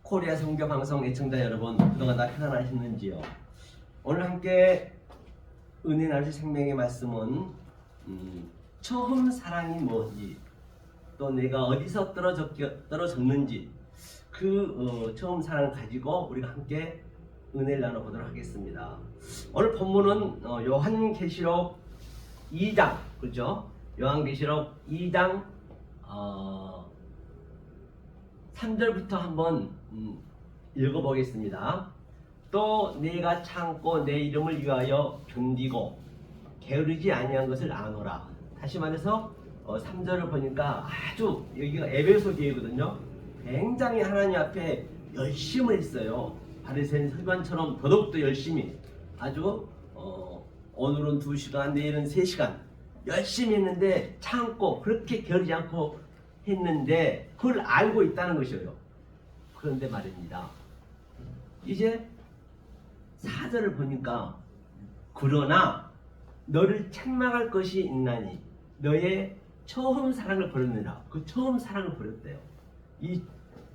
코리아 성교 방송 애청자 여러분, 그동안 다 편안하셨는지요? 오늘 함께 은혜 나누실 생명의 말씀은 처음 사랑이 뭔지, 또 내가 어디서 떨어졌는지 처음 사랑을 가지고 우리가 함께 은혜를 나눠보도록 하겠습니다. 오늘 본문은 요한계시록 2장, 그렇죠? 요한계시록 2장 3절부터 한번 읽어보겠습니다. 또 내가 참고 내 이름을 위하여 견디고 게으르지 아니한 것을 아노라. 다시 말해서 3절을 보니까 아주 여기가 에베소 교회거든요. 굉장히 하나님 앞에 열심을 했어요. 바리새인 서기관처럼 더더욱더 열심히 아주 오늘은 2시간, 내일은 3시간 열심히 했는데 참고 그렇게 게으르지 않고 했는데 그걸 알고 있다는 것이에요. 그런데 말입니다. 이제 4절을 보니까 그러나 너를 책망할 것이 있나니 너의 처음 사랑을 버렸느라. 그 처음 사랑을 버렸대요.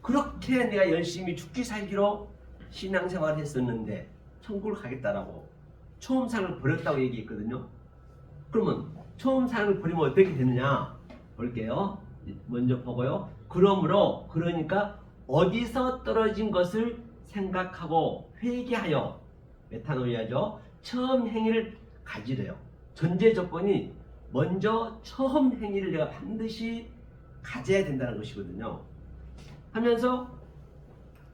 그렇게 내가 열심히 죽기 살기로 신앙생활을 했었는데 천국을 가겠다라고 처음 사랑을 버렸다고 얘기했거든요. 그러면 처음 사랑을 버리면 어떻게 되느냐 볼게요. 먼저 보고요. 그러니까 어디서 떨어진 것을 생각하고 회개하여, 메타노이아죠, 처음 행위를 가지래요. 전제 조건이 먼저 처음 행위를 내가 반드시 가져야 된다는 것이거든요. 하면서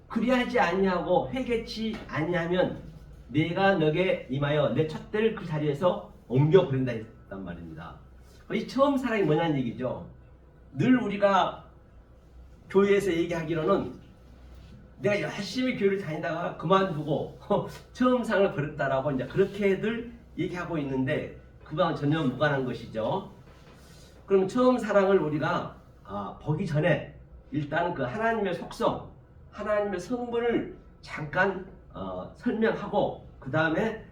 그리하지 아니하고 회개치 아니하면 내가 너에게 임하여 내 촛대를 그 자리에서 옮겨버린다 했단 말입니다. 이 처음 사랑이 뭐냐는 얘기죠. 늘 우리가 교회에서 얘기하기로는 내가 열심히 교회를 다니다가 그만두고 처음 사랑을 버렸다라고 이제 그렇게들 얘기하고 있는데 그거랑 전혀 무관한 것이죠. 그럼 처음 사랑을 우리가 보기 전에 일단 그 하나님의 속성, 하나님의 성분을 잠깐 설명하고 그 다음에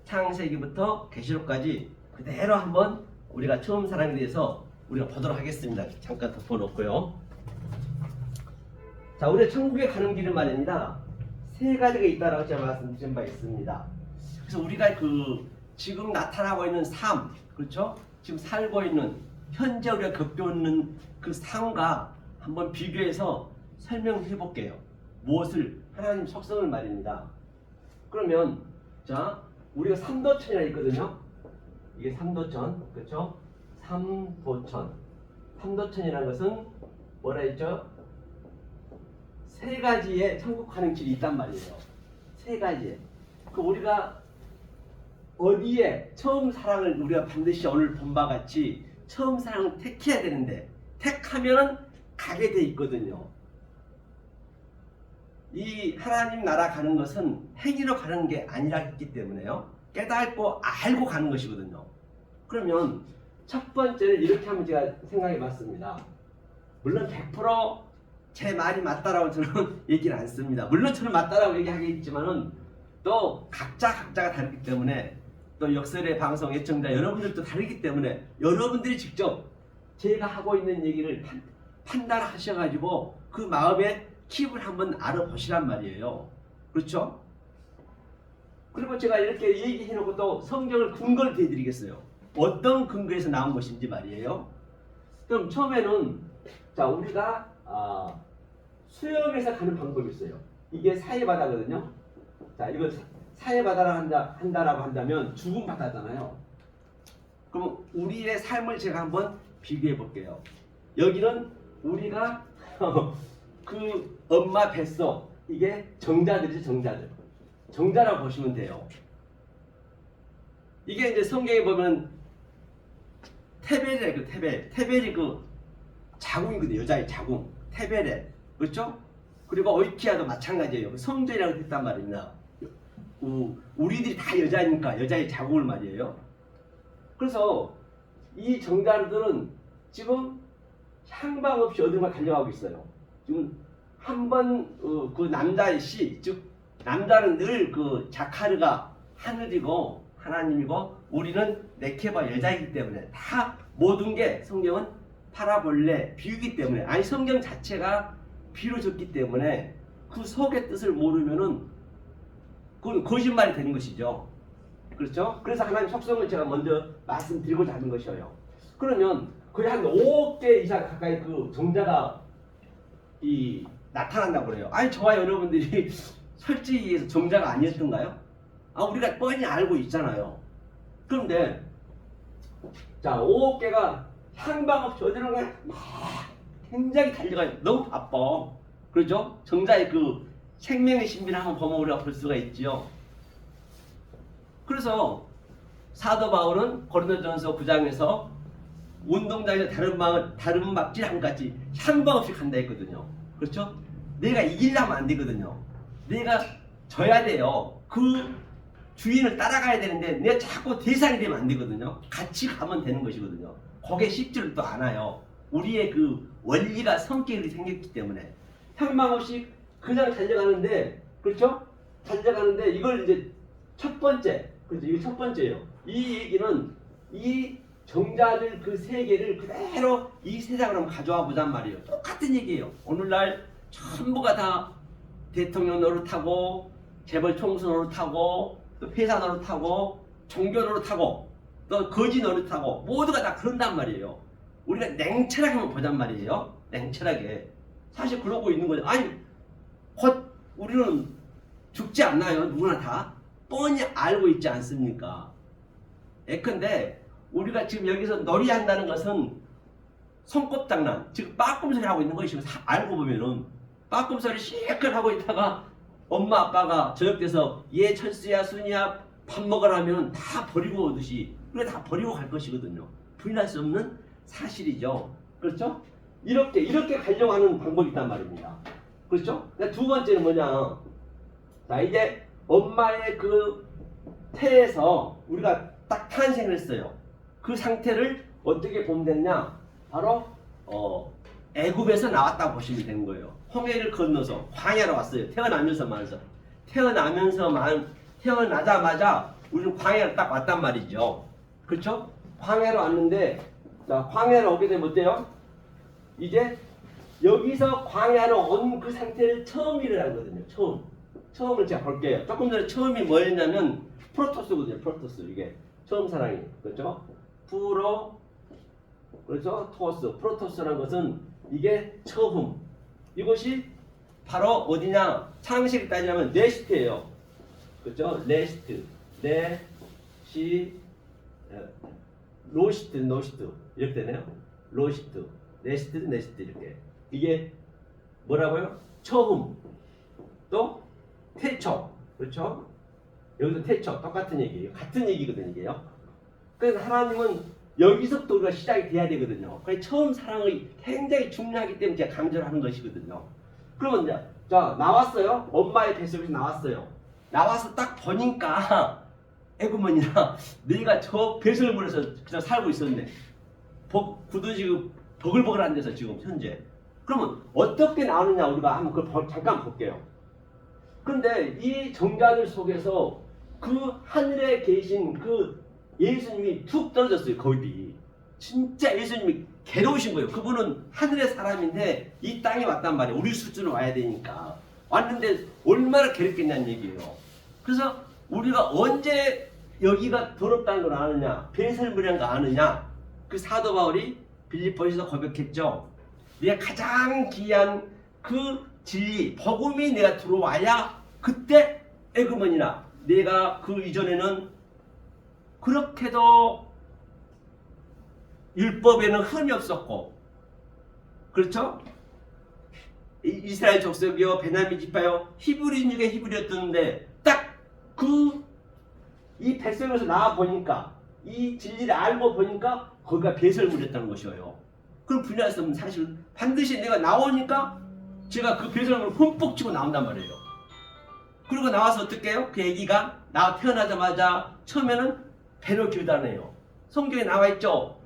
창세기부터 계시록까지 그대로 한번 우리가 처음 사랑에 대해서 우리가 보도록 하겠습니다. 잠깐 덮어놓고요. 자, 우리가 천국에 가는 길은 말입니다. 3가지가 있다라고 제가 말씀드린 바 있습니다. 그래서 우리가 지금 나타나고 있는 삶, 그렇죠? 지금 살고 있는 현재 우리가 겪고 있는 그 삶과 한번 비교해서 설명해 볼게요. 무엇을? 하나님 속성을 말입니다. 그러면 자, 우리가 삼도천이라 있거든요. 이게 삼도천, 그렇죠? 삼도천이라는 것은 뭐라 했죠? 3가지의 천국 가는 길이 있단 말이에요. 3가지. 우리가 어디에 처음 사랑을 우리가 반드시 오늘 본 바 같이 처음 사랑을 택해야 되는데 택하면은 가게 돼 있거든요. 이 하나님 나라 가는 것은 행위로 가는 게 아니라 했기 때문에요. 깨닫고 알고 가는 것이거든요. 그러면 첫 번째는 이렇게 하면 제가 생각해 봤습니다. 물론 100% 제 말이 맞다라고 저는 얘기는 안 씁니다. 물론 저는 맞다라고 얘기하겠지만은 또 각자가 다르기 때문에 또 역설의 방송 애청자 여러분들도 다르기 때문에 여러분들이 직접 제가 하고 있는 얘기를 판단하셔가지고 그 마음의 킵을 한번 알아보시란 말이에요. 그렇죠? 그리고 제가 이렇게 얘기해놓고 또 성경을 근거를 대드리겠어요. 어떤 근거에서 나온 것인지 말이에요. 그럼 처음에는 자, 우리가 수영해서 가는 방법이 있어요. 이게 사해바다거든요. 자, 이거 사해바다라고 한다라고 한다면 죽은 바다잖아요. 그럼 우리의 삶을 제가 한번 비교해 볼게요. 여기는 우리가 그 엄마 뱃속, 이게 정자들이죠, 정자라고 보시면 돼요. 이게 이제 성경에 보면 테벨이에요. 테벨이 자궁이거든요. 여자의 자궁, 테벨에, 그렇죠? 그리고 오이키아도 마찬가지예요. 성전이라고 했단 말입니다. 우리들이 다 여자니까 여자의 자궁을 말이에요. 그래서 이 정자들은 지금 향방 없이 어디로 달려가고 있어요. 지금 한번 그 남자의 씨, 즉 남자는 늘 자카르가 하늘이고 하나님이고 우리는 네케바 여자이기 때문에 다 모든 게 성경은 파라볼레 비유기 때문에, 아니 성경 자체가 비유를 줬기 때문에 그 속의 뜻을 모르면은 그건 거짓말이 되는 것이죠. 그렇죠? 그래서 하나님 속성을 제가 먼저 말씀드리고자 하는 것이에요. 그러면 거의 한 5억 개 이상 가까이 그 정자가 나타난다고 그래요. 아니 저와 여러분들이 솔직히 얘기해서 정자가 아니었던가요? 우리가 뻔히 알고 있잖아요. 그런데 자 5억 개가 향방 없이 어디로 가? 막 굉장히 달려가요. 너무 바빠. 그렇죠? 정자의 그 생명의 신비를 한번 보면 우리가 볼 수가 있지요. 그래서 사도 바울은 고린도전서 9장에서 운동장에서 다른 막질 한 가지 향방 없이 간다 했거든요. 그렇죠? 내가 이기려면 안 되거든요. 내가 져야 돼요. 그 주인을 따라가야 되는데 내가 자꾸 대상이 되면 안 되거든요. 같이 가면 되는 것이거든요. 거기에 쉽지를 또 않아요. 우리의 그 원리가 성격이 생겼기 때문에 향방 없이 그냥 달려가는데, 그렇죠? 달려가는데 이걸 이제 첫 번째, 그렇죠? 이게 첫 번째예요. 이 얘기는 이 정자들 그 세계를 그대로 이 세상으로 가져와 보잔 말이에요. 똑같은 얘기예요. 오늘날 전부가 다 대통령 노릇하고 재벌 총수 노릇하고 또 회사 노릇하고 종교 노릇하고 또 거지 노릇하고 모두가 다 그런단 말이에요. 우리가 냉철하게 한번 보잔 말이에요. 냉철하게. 사실 그러고 있는 거죠. 아니 곧 우리는 죽지 않나요? 누구나 다 뻔히 알고 있지 않습니까? 예컨대 우리가 지금 여기서 놀이한다는 것은 손꼽장난, 즉 빠꿈소리 하고 있는 것이고, 알고 보면은 빠꿈소리 실컷 하고 있다가 엄마 아빠가 저녁 돼서 얘 철수야 순이야 밥 먹으라면 다 버리고 오듯이 우리가 다 버리고 갈 것이거든요. 부인할 수 없는 사실이죠. 그렇죠? 이렇게 가려고 하는 방법이 있단 말입니다. 그렇죠? 두 번째는 뭐냐? 자, 이제 엄마의 그 태에서 우리가 딱 탄생을 했어요. 그 상태를 어떻게 보면 되느냐? 바로 애굽에서 나왔다고 보시면 되는 거예요. 홍해를 건너서 광야로 왔어요. 태어나자마자 우리는 광야로 딱 왔단 말이죠. 그렇죠? 광야로 왔는데, 자, 광야로 오게 되면 어때요? 이제 여기서 광야로 온 그 상태를 처음 일어나거든요. 처음을 제가 볼게요. 조금 전에 처음이 뭐였냐면 프로토스거든요. 프로토스. 이게 처음 사랑이. 그렇죠? 그렇죠? 프로토스라는 것은 이게 처음. 이것이 바로 어디냐? 창세기 따지면 네시트예요. 그렇죠? 레시트. 노시트. 이렇게 되네요. 로시트. 네시트 이렇게. 이게 뭐라고요? 처음. 또 태초. 그렇죠? 여기서 태초. 똑같은 얘기예요. 같은 얘기거든요, 이게요. 그래서 하나님은 여기서부터 우리가 시작이 돼야 되거든요. 그래서 처음 사랑이 굉장히 중요하기 때문에 제가 강조를 하는 것이거든요. 그러면 이제 자, 나왔어요. 엄마의 뱃속에서 나왔어요. 나와서 딱 보니까 애구머니나 내가 저 배설물에서 그냥 살고 있었네. 굳어지고 버글버글한 데서 지금 현재. 그러면 어떻게 나오느냐 우리가 한번 그걸 잠깐 볼게요. 근데 이 정자들 속에서 그 하늘에 계신 그 예수님이 툭 떨어졌어요. 거기 진짜 예수님이 괴로우신 거예요. 그분은 하늘의 사람인데 이 땅에 왔단 말이에요. 우리 수준으로 와야 되니까. 왔는데 얼마나 괴롭겠냐는 얘기예요. 그래서 우리가 언제 여기가 더럽다는 걸 아느냐, 배설물이라는 거 아느냐, 그 사도 바울이 빌립보에서 고백했죠. 내가 가장 귀한 그 진리, 복음이 내가 들어와야 그때 에그먼이나 내가 그 이전에는 그렇게도 율법에는 흠이 없었고, 그렇죠? 이스라엘 족속이요, 베냐민 지파요, 히브리인 중에 히브리였던데 딱 이 백성에서 나와 보니까 이 진리를 알고 보니까 거기가 배설물이었다는 것이에요. 그럼 분리할 수 없는 사실. 반드시 내가 나오니까 제가 그 배설물을 흠뻑 치고 나온단 말이에요. 그리고 나와서 어떻게 해요? 그 애기가 태어나자마자 처음에는 배로 교단해요. 성경에 나와 있죠.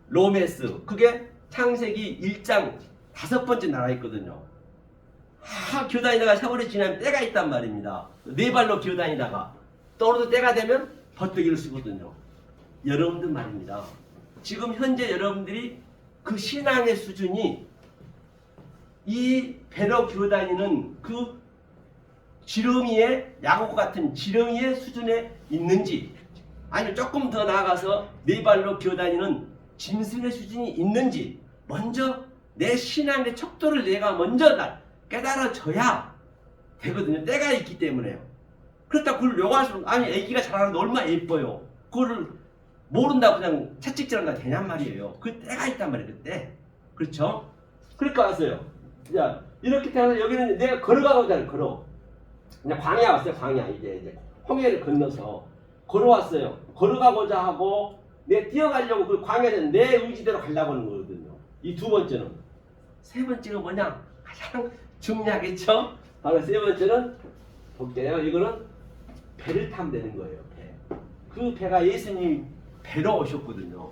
로메스. 그게 창세기 1장 5번째 나와 있거든요. 교단이다가 세월이 지나면 때가 있단 말입니다. 네 발로 교단이다가 떨어도 때가 되면 버뜨기를 쓰거든요. 여러분들 말입니다. 지금 현재 여러분들이 그 신앙의 수준이 이 배로 교단이는 그 지렁이의 야구 같은 지렁이의 수준에 있는지 아니면 조금 더 나아가서 네 발로 기어다니는 짐승의 수준이 있는지 먼저 내 신앙의 척도를 내가 먼저 깨달아져야 되거든요. 때가 있기 때문에요. 그렇다고 그걸 요구할수록 아니 애기가 자라는데 얼마나 예뻐요. 그거를 모른다고 그냥 채찍질한다 되냔 말이에요. 그 때가 있단 말이에요. 그때. 그렇죠? 그러니까 왔어요. 자, 이렇게 태어나서 여기는 내가 걸어가고자 걸어. 그냥 광야 왔어요. 광야 이제 홍해를 건너서 걸어왔어요. 걸어가고자 하고 내가 뛰어가려고 그 광야는 내 의지대로 가려고 하는 거거든요. 이 두 번째는. 세 번째가 뭐냐? 가장 중요하겠죠? 바로 세 번째는 볼게요. 이거는 배를 타면 되는 거예요. 배. 그 배가 예수님 배로 오셨거든요.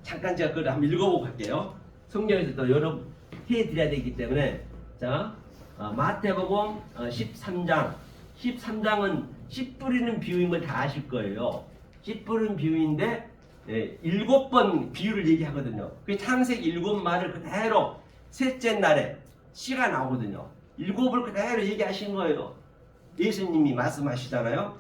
잠깐 제가 그걸 한번 읽어보고 갈게요. 성경에서 또 여러 해드려야 되기 때문에 자 마태복음 13장 13장은 씨 뿌리는 비유인 걸 다 아실 거예요. 씨 뿌리는 비유인데 7번 비유를 얘기하거든요. 그 창세기 7마를 그대로 셋째 날에 씨가 나오거든요. 7을 그대로 얘기하신 거예요. 예수님이 말씀하시잖아요.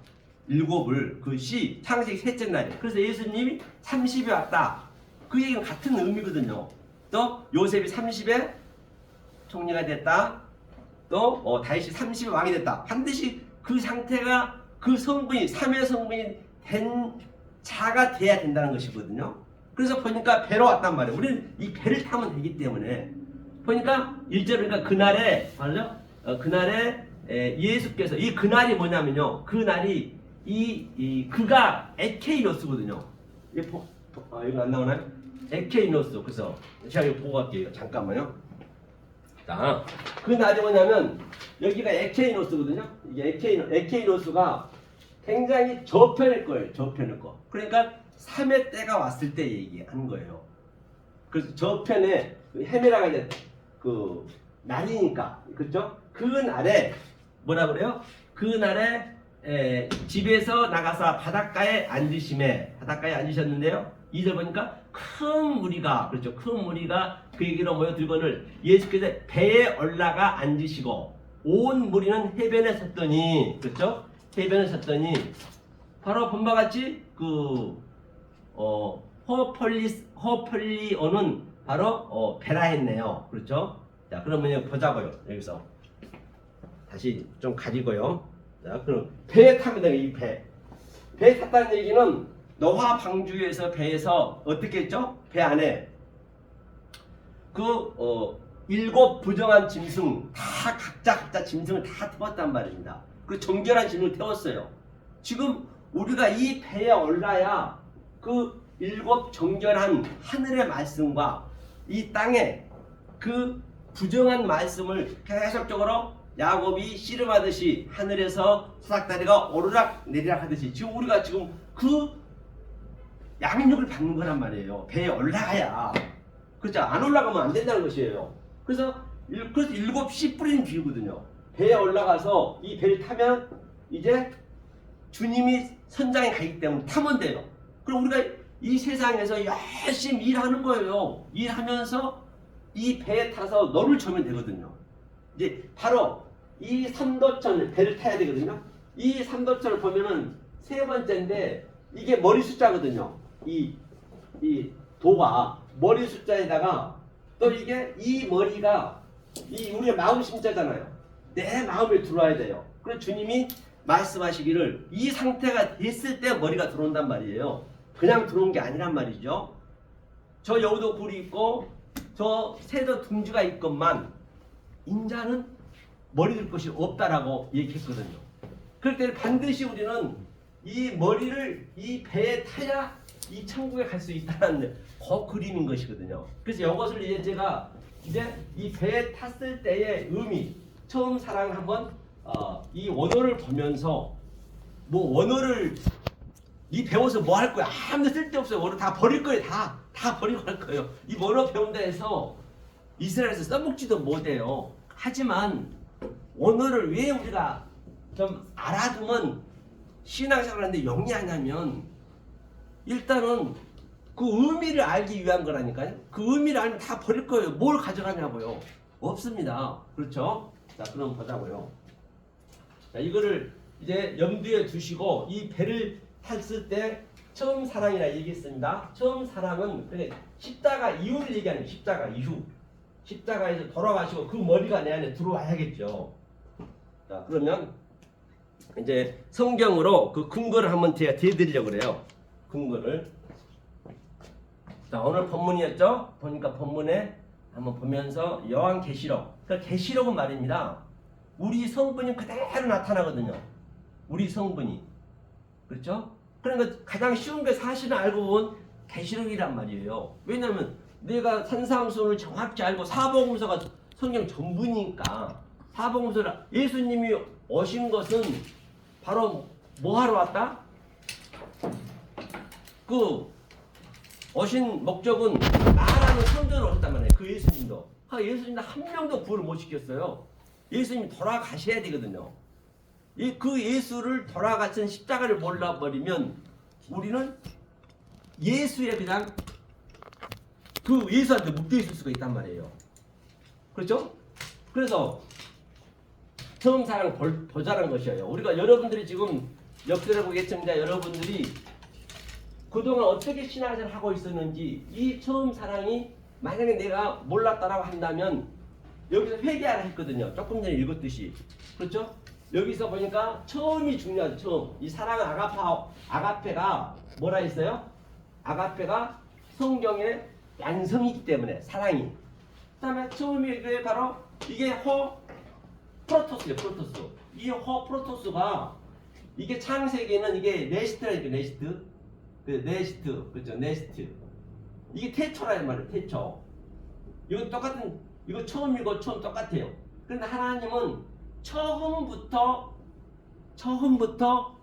7을 그 씨 창세기 셋째 날에. 그래서 예수님이 30에 왔다. 그 얘기는 같은 의미거든요. 또 요셉이 30에 총리가 됐다. 또 다윗이 30에 왕이 됐다. 반드시 그 상태가 그 성분이 3의 성분이 된 자가 돼야 된다는 것이거든요. 그래서 보니까 배로 왔단 말이에요. 우리는 이 배를 타면 되기 때문에 보니까 1절 그러니까 그날에 맞죠? 그날에 예수께서 이 그날이 뭐냐면요. 그날이 그가 에케이노스거든요. 이거 안 나오나요? 에케이노스. 그래서 제가 이거 보고 갈게요. 잠깐만요. 자, 그 날이 뭐냐면 여기가 에케이노스거든요. 이게 에케이노스가 굉장히 저편일 거예요. 저편일 거. 그러니까 3의 때가 왔을 때 얘기한 거예요. 그래서 저편에 헤메라가 이제 그 날이니까 그렇죠? 그 날에 뭐라 그래요? 그 날에 집에서 나가서 바닷가에 앉으셨는데요. 2절 보니까 큰 무리가 그렇죠. 큰 무리가 그에게로 모여들거늘 예수께서 배에 올라가 앉으시고 온 무리는 해변에 섰더니 그렇죠? 해변에 섰더니 바로 본바 같이 그 호폴리오는 바로 배라 했네요. 그렇죠? 자, 그러면 보자고요. 여기서 다시 좀 가지고요. 자, 그럼 배에 타면 돼요. 이 배. 배에 탔다는 얘기는 노아 방주에서 배에서 어떻게 했죠? 배 안에 그 7 부정한 짐승 다 각자 짐승을 다 태웠단 말입니다. 그 정결한 짐승을 태웠어요. 지금 우리가 이 배에 올라야 그 7 정결한 하늘의 말씀과 이 땅에 그 부정한 말씀을 계속적으로 야곱이 씨름하듯이 하늘에서 사닥다리가 오르락 내리락 하듯이 지금 우리가 지금 그 양육을 받는 거란 말이에요. 배에 올라가야. 그렇죠? 안 올라가면 안 된다는 것이에요. 그래서 7씨 뿌리는 비유거든요. 배에 올라가서 이 배를 타면 이제 주님이 선장에 가기 때문에 타면 돼요. 그럼 우리가 이 세상에서 열심히 일하는 거예요. 일하면서 이 배에 타서 너를 저면 되거든요. 이제 바로 이 삼도천 배를 타야 되거든요. 이 삼도천을 보면은 세 번째인데 이게 머리 숫자거든요. 이 도가 머리 숫자에다가 또 이게 이 머리가 이 우리의 마음 심자잖아요. 내 마음에 들어와야 돼요. 그래서 주님이 말씀하시기를 이 상태가 됐을 때 머리가 들어온단 말이에요. 그냥 들어온 게 아니란 말이죠. 저 여우도 굴이 있고 저 새도 둥지가 있건만 인자는 머리 들 것이 없다라고 얘기했거든요. 그럴 때 반드시 우리는 이 머리를 이 배에 타야 이 천국에 갈 수 있다는 그 그림인 것이거든요. 그래서 이것을 이제 제가 이제 이 배에 탔을 때의 의미 처음 사랑을 한번 이 원어를 보면서 뭐 원어를 이 배워서 뭐 할 거야? 아무 쓸데없어요. 원어 다 버릴 거예요. 다 버리고 할 거예요. 이 원어 배운다 해서 이스라엘에서 써먹지도 못해요. 하지만 원어를 왜 우리가 좀 알아두면 신앙생활 하는데 영리하냐면 일단은 그 의미를 알기 위한 거라니까요. 그 의미를 알면 다 버릴 거예요. 뭘 가져가냐고요. 없습니다. 그렇죠? 자, 그럼 보자고요. 자, 이거를 이제 염두에 두시고 이 배를 탔을 때 처음 사랑이라 얘기했습니다. 처음 사랑은 그러니까 십자가 이후를 얘기하는 거예요. 십자가 이후. 십자가에서 돌아가시고 그 머리가 내 안에 들어와야겠죠. 자, 그러면 이제 성경으로 그 근거를 한번 제가 대드리려고 그래요. 근거를. 자, 오늘 본문이었죠? 보니까 본문에 한번 보면서 요한계시록. 그 계시록은 말입니다. 우리 성분이 그대로 나타나거든요. 우리 성분이. 그렇죠? 그러니까 가장 쉬운 게 사실은 알고 본 계시록이란 말이에요. 왜냐하면 내가 산상수훈을 정확히 알고 사복음서가 성경 전부니까 사복음서를 예수님이 오신 것은 바로 뭐 하러 왔다? 그 오신 목적은 나라는 성전을 오셨단 말이에요. 그 예수님도. 예수님도 한 명도 구원을 못 시켰어요. 예수님이 돌아가셔야 되거든요. 그 예수를 돌아가신 십자가를 몰라버리면 우리는 예수에 그냥 그 예수한테 묶여 있을 수가 있단 말이에요. 그렇죠? 그래서 처음 사랑 보자란 것이에요. 우리가 여러분들이 지금 역설하고 예청자 여러분들이 그동안 어떻게 신앙생활을 하고 있었는지 이 처음 사랑이 만약에 내가 몰랐다라고 한다면 여기서 회개하라 했거든요. 조금 전에 읽었듯이. 그렇죠? 여기서 보니까 처음이 중요하죠. 처음. 이 사랑은 아가페가 뭐라 했어요? 아가페가 성경의 완성이기 때문에 사랑이. 그 다음에 처음이 바로 이게 프로토스예요. 프로토스. 이 프로토스가 이게 창세기에는 이게 네스트라니까 네스트. 그 네스트. 그렇죠. 네스트. 이게 태초라는 말이에요. 태초. 이거 똑같은 이거 처음이고 처음 똑같아요. 그런데 하나님은 처음부터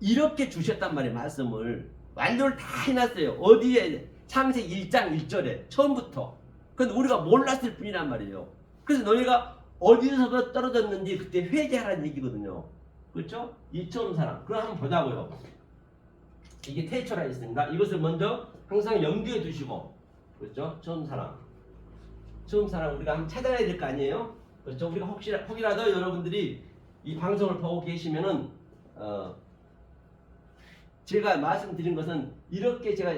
이렇게 주셨단 말이에요. 말씀을 완료를 다 해놨어요. 어디에? 창세기 1장 1절에 처음부터. 근데 우리가 몰랐을 뿐이란 말이에요. 그래서 너희가 어디서부터 떨어졌는지 그때 회개하라는 얘기거든요. 그렇죠? 이 처음 사랑. 그럼 한번 보자고요. 이게 태초라 했습니다. 이것을 먼저 항상 염두에 두시고, 그렇죠? 처음 사랑. 처음 사랑 우리가 한번 찾아야 될 거 아니에요? 그렇죠? 우리가 혹이라도 여러분들이 이 방송을 보고 계시면은 제가 말씀드린 것은 이렇게 제가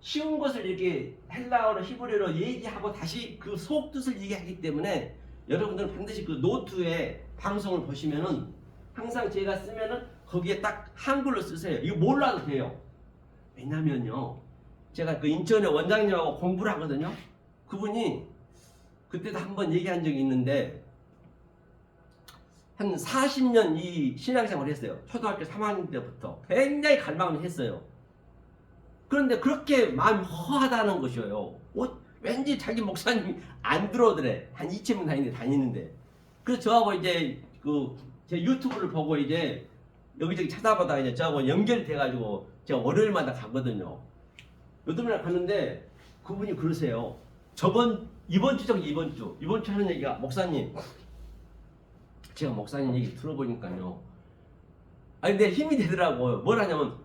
쉬운 것을 이렇게 헬라어로 히브리어로 얘기하고 다시 그 속뜻을 얘기하기 때문에 여러분들은 반드시 그 노트에 방송을 보시면은 항상 제가 쓰면은 거기에 딱 한글로 쓰세요. 이거 몰라도 돼요. 왜냐면요, 제가 그 인천의 원장님하고 공부를 하거든요. 그분이 그때도 한번 얘기한 적이 있는데 한 40년 이 신앙생활을 했어요. 초등학교 3학년 때부터 굉장히 갈망을 했어요. 그런데 그렇게 마음이 허하다는 것이에요. 왠지 자기 목사님이 안 들어오더래. 한 2,000명 다니는데. 그래서 저하고 이제 제 유튜브를 보고 이제 여기저기 찾아보다가 이제 저하고 연결이 돼가지고 제가 월요일마다 가거든요. 요즘에 갔는데 그분이 그러세요. 이번 주 하는 얘기가 목사님, 제가 목사님 얘기 들어보니까요. 아니 근데 힘이 되더라고요. 뭘 하냐면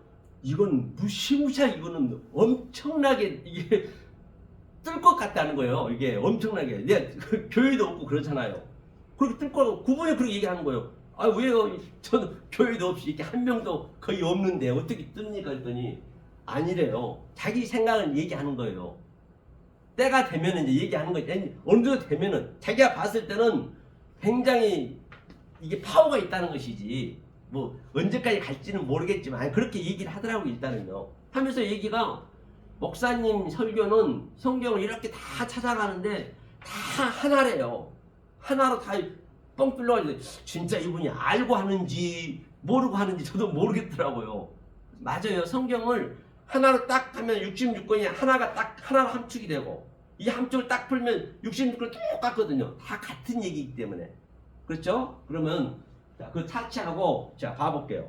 이건 무시무시하게 이거는 엄청나게 이게 뜰 것 같다는 거예요. 이게 엄청나게. 교회도 없고 그렇잖아요. 그렇게 뜰 거 그분이 그렇게 얘기하는 거예요. 아 왜요? 저는 교회도 없이 이렇게 한 명도 거의 없는데 어떻게 뜹니까? 했더니 아니래요. 자기 생각을 얘기하는 거예요. 때가 되면은 이제 얘기하는 거죠. 어느 정도 되면은 자기가 봤을 때는 굉장히 이게 파워가 있다는 것이지. 뭐 언제까지 갈지는 모르겠지만 그렇게 얘기를 하더라고요. 일단은요. 하면서 얘기가 목사님 설교는 성경을 이렇게 다 찾아가는데 다 하나래요. 하나로 다 뻥 뚫려가지고 진짜 이분이 알고 하는지 모르고 하는지 저도 모르겠더라고요. 맞아요. 성경을 하나로 딱 하면 66권이 하나가 함축이 되고 이 함축을 딱 풀면 66권 똑같거든요. 다 같은 얘기이기 때문에. 그렇죠? 그러면 자, 그 차치하고 자 봐볼게요.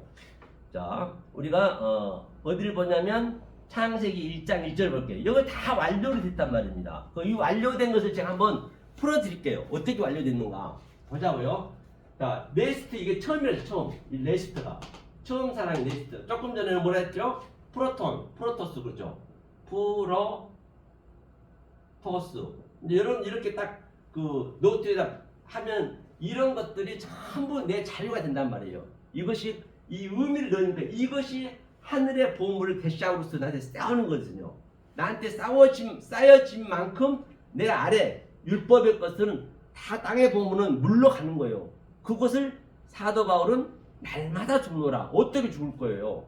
자 우리가 어디를 보냐면 창세기 1장 1절 볼게요. 이거 다 완료로 됐단 말입니다. 이 완료된 것을 제가 한번 풀어드릴게요. 어떻게 완료됐는가 보자고요. 자 네스트 이게 처음이라서 처음. 이 네스트가 처음 사랑 네스트. 조금 전에는 뭐라 했죠? 프로토스 그렇죠? 프로토스. 이제 여러분 이렇게 딱 그 노트에다 하면 이런 것들이 전부 내 자료가 된단 말이에요. 이것이 이 의미를 넣으니까 이것이 하늘의 보물을 대시하고서 나한테 싸우는 거거든요. 나한테 쌓여진 만큼 내 아래 율법의 것은 다 땅의 보물은 물러가는 거예요. 그것을 사도 바울은 날마다 죽노라. 어떻게 죽을 거예요?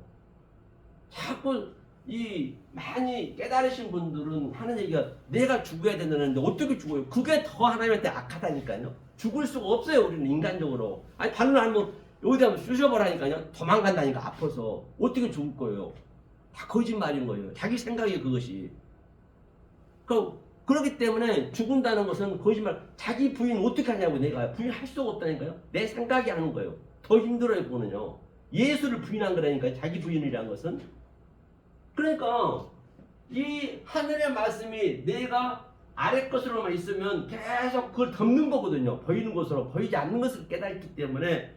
자꾸 이 많이 깨달으신 분들은 하는 얘기가 내가 죽어야 된다는데 어떻게 죽어요? 그게 더 하나님한테 악하다니까요. 죽을 수가 없어요. 우리는 인간적으로. 아니 발로 하면 여기다 하면 쑤셔버라니까요. 도망간다니까 아파서 어떻게 죽을 거예요? 다 거짓말인 거예요. 자기 생각이 그것이. 그렇기 때문에 죽은다는 것은 거짓말. 자기 부인 어떻게 하냐고. 내가 부인할 수가 없다니까요. 내 생각이 하는 거예요. 더 힘들어요. 그거는요. 예수를 부인한 거라니까요. 자기 부인이라는 것은. 그러니까 이 하늘의 말씀이 내가 아래 것으로만 있으면 계속 그걸 덮는 거거든요. 보이는 것으로 보이지 않는 것을 깨닫기 때문에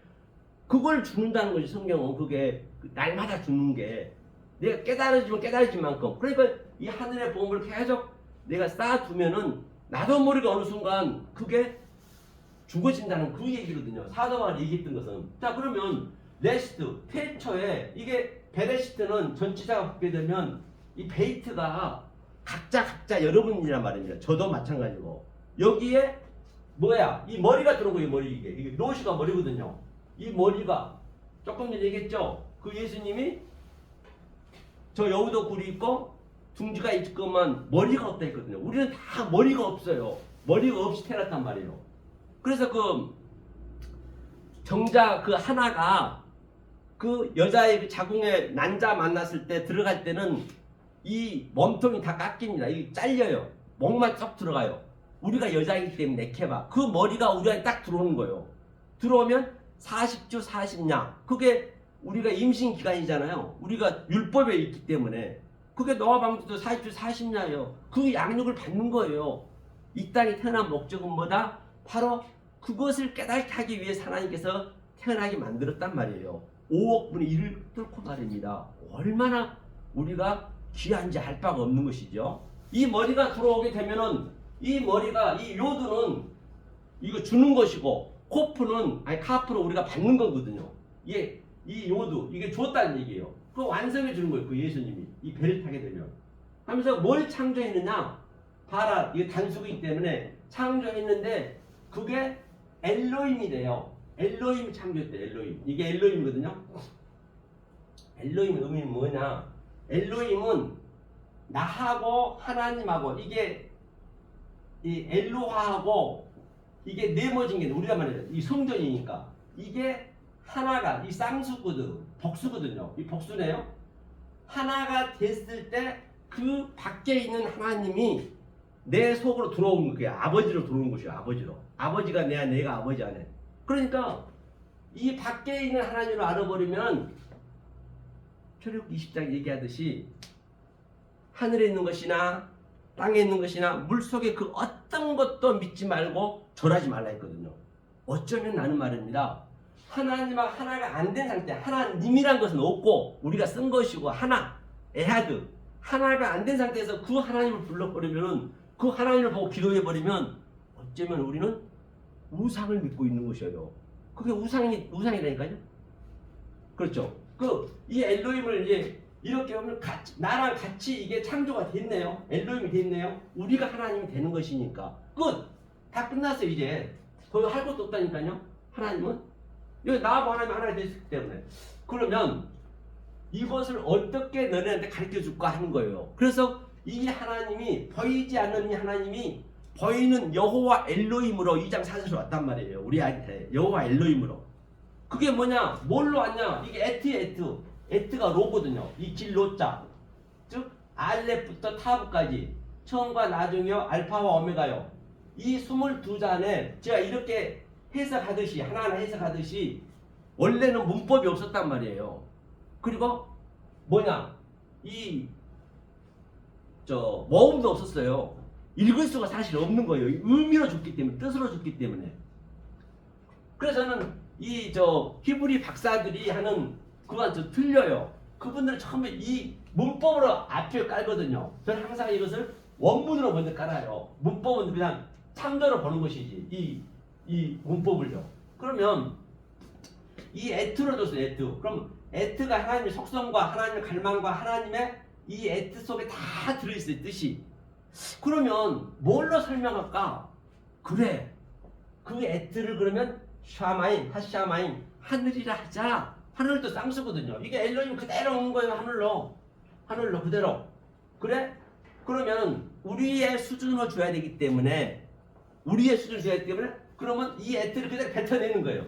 그걸 죽는다는 것이 성경은. 그게 날마다 죽는 게 내가 깨달아지는 만큼. 그러니까 이 하늘의 보험을 계속 내가 쌓아두면은 나도 모르게 어느 순간 그게 죽어진다는 그 얘기거든요. 사도 바울이 얘기했던 것은. 자, 그러면 레스트, 폐처에 이게 베레시트는 전치사가 붙게 되면 이 베이트가 각자 여러분이란 말입니다. 저도 마찬가지고. 여기에 뭐야? 이 머리가 들어온 거예요. 머리 이게 노시가 머리거든요. 이 머리가 조금 전에 얘기했죠. 그 예수님이 저 여우도 굴이 있고 둥지가 있지만 머리가 없다 했거든요. 우리는 다 머리가 없어요. 머리가 없이 태어났단 말이에요. 그래서 그 정자 그 하나가 그 여자의 그 자궁에 난자 만났을 때 들어갈 때는 이 몸통이 다 깎입니다. 이게 잘려요. 목만 쏙 들어가요. 우리가 여자이기 때문에 내켜봐. 그 머리가 우리 안에 딱 들어오는 거예요. 들어오면 40주 40냐. 그게 우리가 임신 기간이잖아요. 우리가 율법에 있기 때문에. 그게 노아 방주도 40주 40냐예요. 그 양육을 받는 거예요. 이 땅에 태어난 목적은 뭐다? 바로 그것을 깨닫게 하기 위해서 하나님께서 태어나게 만들었단 말이에요. 5억 분의 1을 뚫고 말입니다. 얼마나 우리가 귀한지 할 바가 없는 것이죠. 이 머리가 들어오게 되면은 이 머리가 이 요드는 이거 주는 것이고 코프는 아니 카프로 우리가 받는 거거든요. 이게 이 요드 이게 줬다는 얘기예요. 그 완성해 주는 거예요. 그 예수님이 이 배를 타게 되면 하면서 뭘 창조했느냐? 봐라, 이게 단수이기 때문에 창조했는데 그게 엘로힘이래요. 엘로힘이 창조했대. 엘로힘. 이게 엘로힘이거든요. 엘로힘의 의미는 뭐냐? 엘로힘은 나하고 하나님하고 이게 이 엘로하하고 이게 네모진 게 우리가 말해요. 이 성전이니까 이게 하나가 이 쌍수거든 복수거든요. 이 복수네요. 하나가 됐을 때 그 밖에 있는 하나님이 내 속으로 들어온 게 아버지로 들어온 것이요. 아버지로. 아버지가 내가 아버지 안에. 그러니까 이 밖에 있는 하나님을 알아버리면 출애굽 20장 얘기하듯이 하늘에 있는 것이나 땅에 있는 것이나 물속에 그 어떤 것도 믿지 말고 절하지 말라 했거든요. 어쩌면 나는 말입니다. 하나님과 하나가 안 된 상태, 하나님이란 것은 없고 우리가 쓴 것이고 하나, 에하드, 하나가 안 된 상태에서 그 하나님을 불러버리면 그 하나님을 보고 기도해버리면 어쩌면 우리는 우상을 믿고 있는 것이에요. 그게 우상이라니까요. 그렇죠. 이 엘로힘을 이제 이렇게 하면 나랑 같이 이게 창조가 됐네요. 엘로힘이 됐네요. 우리가 하나님이 되는 것이니까 끝. 다 끝났어요. 이제 더 할 것도 없다니까요. 하나님은 여기 나하고 하나님 하나 됐기 때문에. 그러면 이것을 어떻게 너네한테 가르쳐 줄까 하는 거예요. 그래서 이 하나님이 보이지 않는 이 하나님이 보이는 여호와 엘로힘으로 2장 4절에 왔단 말이에요. 우리한테 여호와 엘로힘으로. 그게 뭐냐? 뭘로 왔냐? 이게 에트가 로거든요. 이 길로자. 즉 알렙부터 타브까지 처음과 나중이요 알파와 오메가요. 이 22잔에 제가 이렇게 해석하듯이 하나하나 해석하듯이 원래는 문법이 없었단 말이에요. 그리고 뭐냐? 모음도 없었어요. 읽을 수가 사실 없는 거예요. 의미로 줬기 때문에, 뜻으로 줬기 때문에. 그래서 저는 히브리 박사들이 하는 그건 틀려요. 그분들은 처음에 이 문법으로 앞에 깔거든요. 저는 항상 이것을 원문으로 먼저 깔아요. 문법은 그냥 참조로 보는 것이지. 이 문법을요. 그러면 이 에트로 줬어요. 에트. 그럼 에트가 하나님의 속성과 하나님의 갈망과 하나님의 이 에트 속에 다 들어있어요. 뜻이. 그러면 뭘로 설명할까? 그래. 그 에트를 그러면 샤마인, 하샤마인, 하늘이라 하자. 하늘도 쌍수거든요. 이게 엘로힘 그대로 오는 거예요. 하늘로. 하늘로 그대로. 그래? 그러면 우리의 수준으로 줘야 되기 때문에 우리의 수준을 줘야 되기 때문에 그러면 이 에트를 그대로 뱉어내는 거예요.